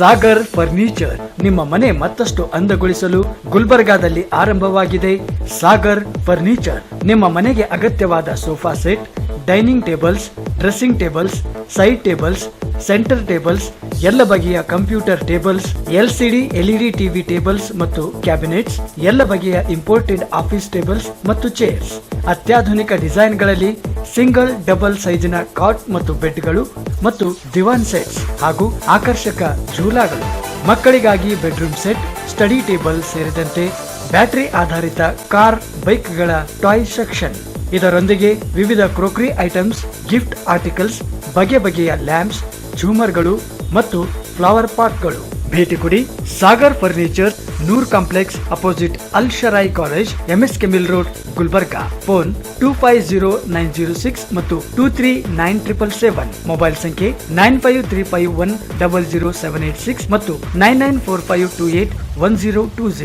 ಸಾಗರ್ ಫರ್ನಿಚರ್ ನಿಮ್ಮ ಮನೆ ಮತ್ತಷ್ಟು ಅಂದಗೊಳಿಸಲು ಗುಲ್ಬರ್ಗಾದಲ್ಲಿ ಆರಂಭವಾಗಿದೆ ಸಾಗರ್ ಫರ್ನಿಚರ್. ನಿಮ್ಮ ಮನೆಗೆ ಅಗತ್ಯವಾದ sofa set, dining tables, dressing tables, side tables, centre tables, ಎಲ್ಲ ಬಗೆಯ computer tables, LCD LED TV tables ಮತ್ತು ಕ್ಯಾಬಿನೆಟ್ಸ್, ಎಲ್ಲ ಬಗೆಯ ಇಂಪೋರ್ಟೆಡ್ ಆಫೀಸ್ ಟೇಬಲ್ಸ್ ಮತ್ತು ಚೇರ್ಸ್, ಅತ್ಯಾಧುನಿಕ ಡಿಸೈನ್ಗಳಲ್ಲಿ ಸಿಂಗಲ್ ಡಬಲ್ ಸೈಜಿನ ಕಾಟ್ ಮತ್ತು ಬೆಡ್ಗಳು ಮತ್ತು ದಿವಾನ್ ಸೆಟ್ಸ್ ಹಾಗೂ ಆಕರ್ಷಕ ಝೂಲಾಗಳು, ಮಕ್ಕಳಿಗಾಗಿ ಬೆಡ್ರೂಮ್ ಸೆಟ್, ಸ್ಟಡಿ ಟೇಬಲ್ ಸೇರಿದಂತೆ ಬ್ಯಾಟರಿ ಆಧಾರಿತ ಕಾರ್ ಬೈಕ್ಗಳ ಟಾಯ್ ಸೆಕ್ಷನ್. ಇದರೊಂದಿಗೆ ವಿವಿಧ ಕ್ರೋಕರಿ ಐಟಮ್ಸ್, ಗಿಫ್ಟ್ ಆರ್ಟಿಕಲ್ಸ್, ಬಗೆ ಬಗೆಯ ಲ್ಯಾಂಪ್ಸ್, ಝೂಮರ್ಗಳು ಮತ್ತು ಫ್ಲವರ್ ಪಾಟ್ಗಳು. ಭೇಟಿ ಕೊಡಿ Sagar furniture, Noor complex opposite Al Sharai college, MSK mill road, Gulbarga. Phone 250906 ಮತ್ತು 239777. ಮೊಬೈಲ್ ಸಂಖ್ಯೆ 9535100786 ಮತ್ತು 9945281020.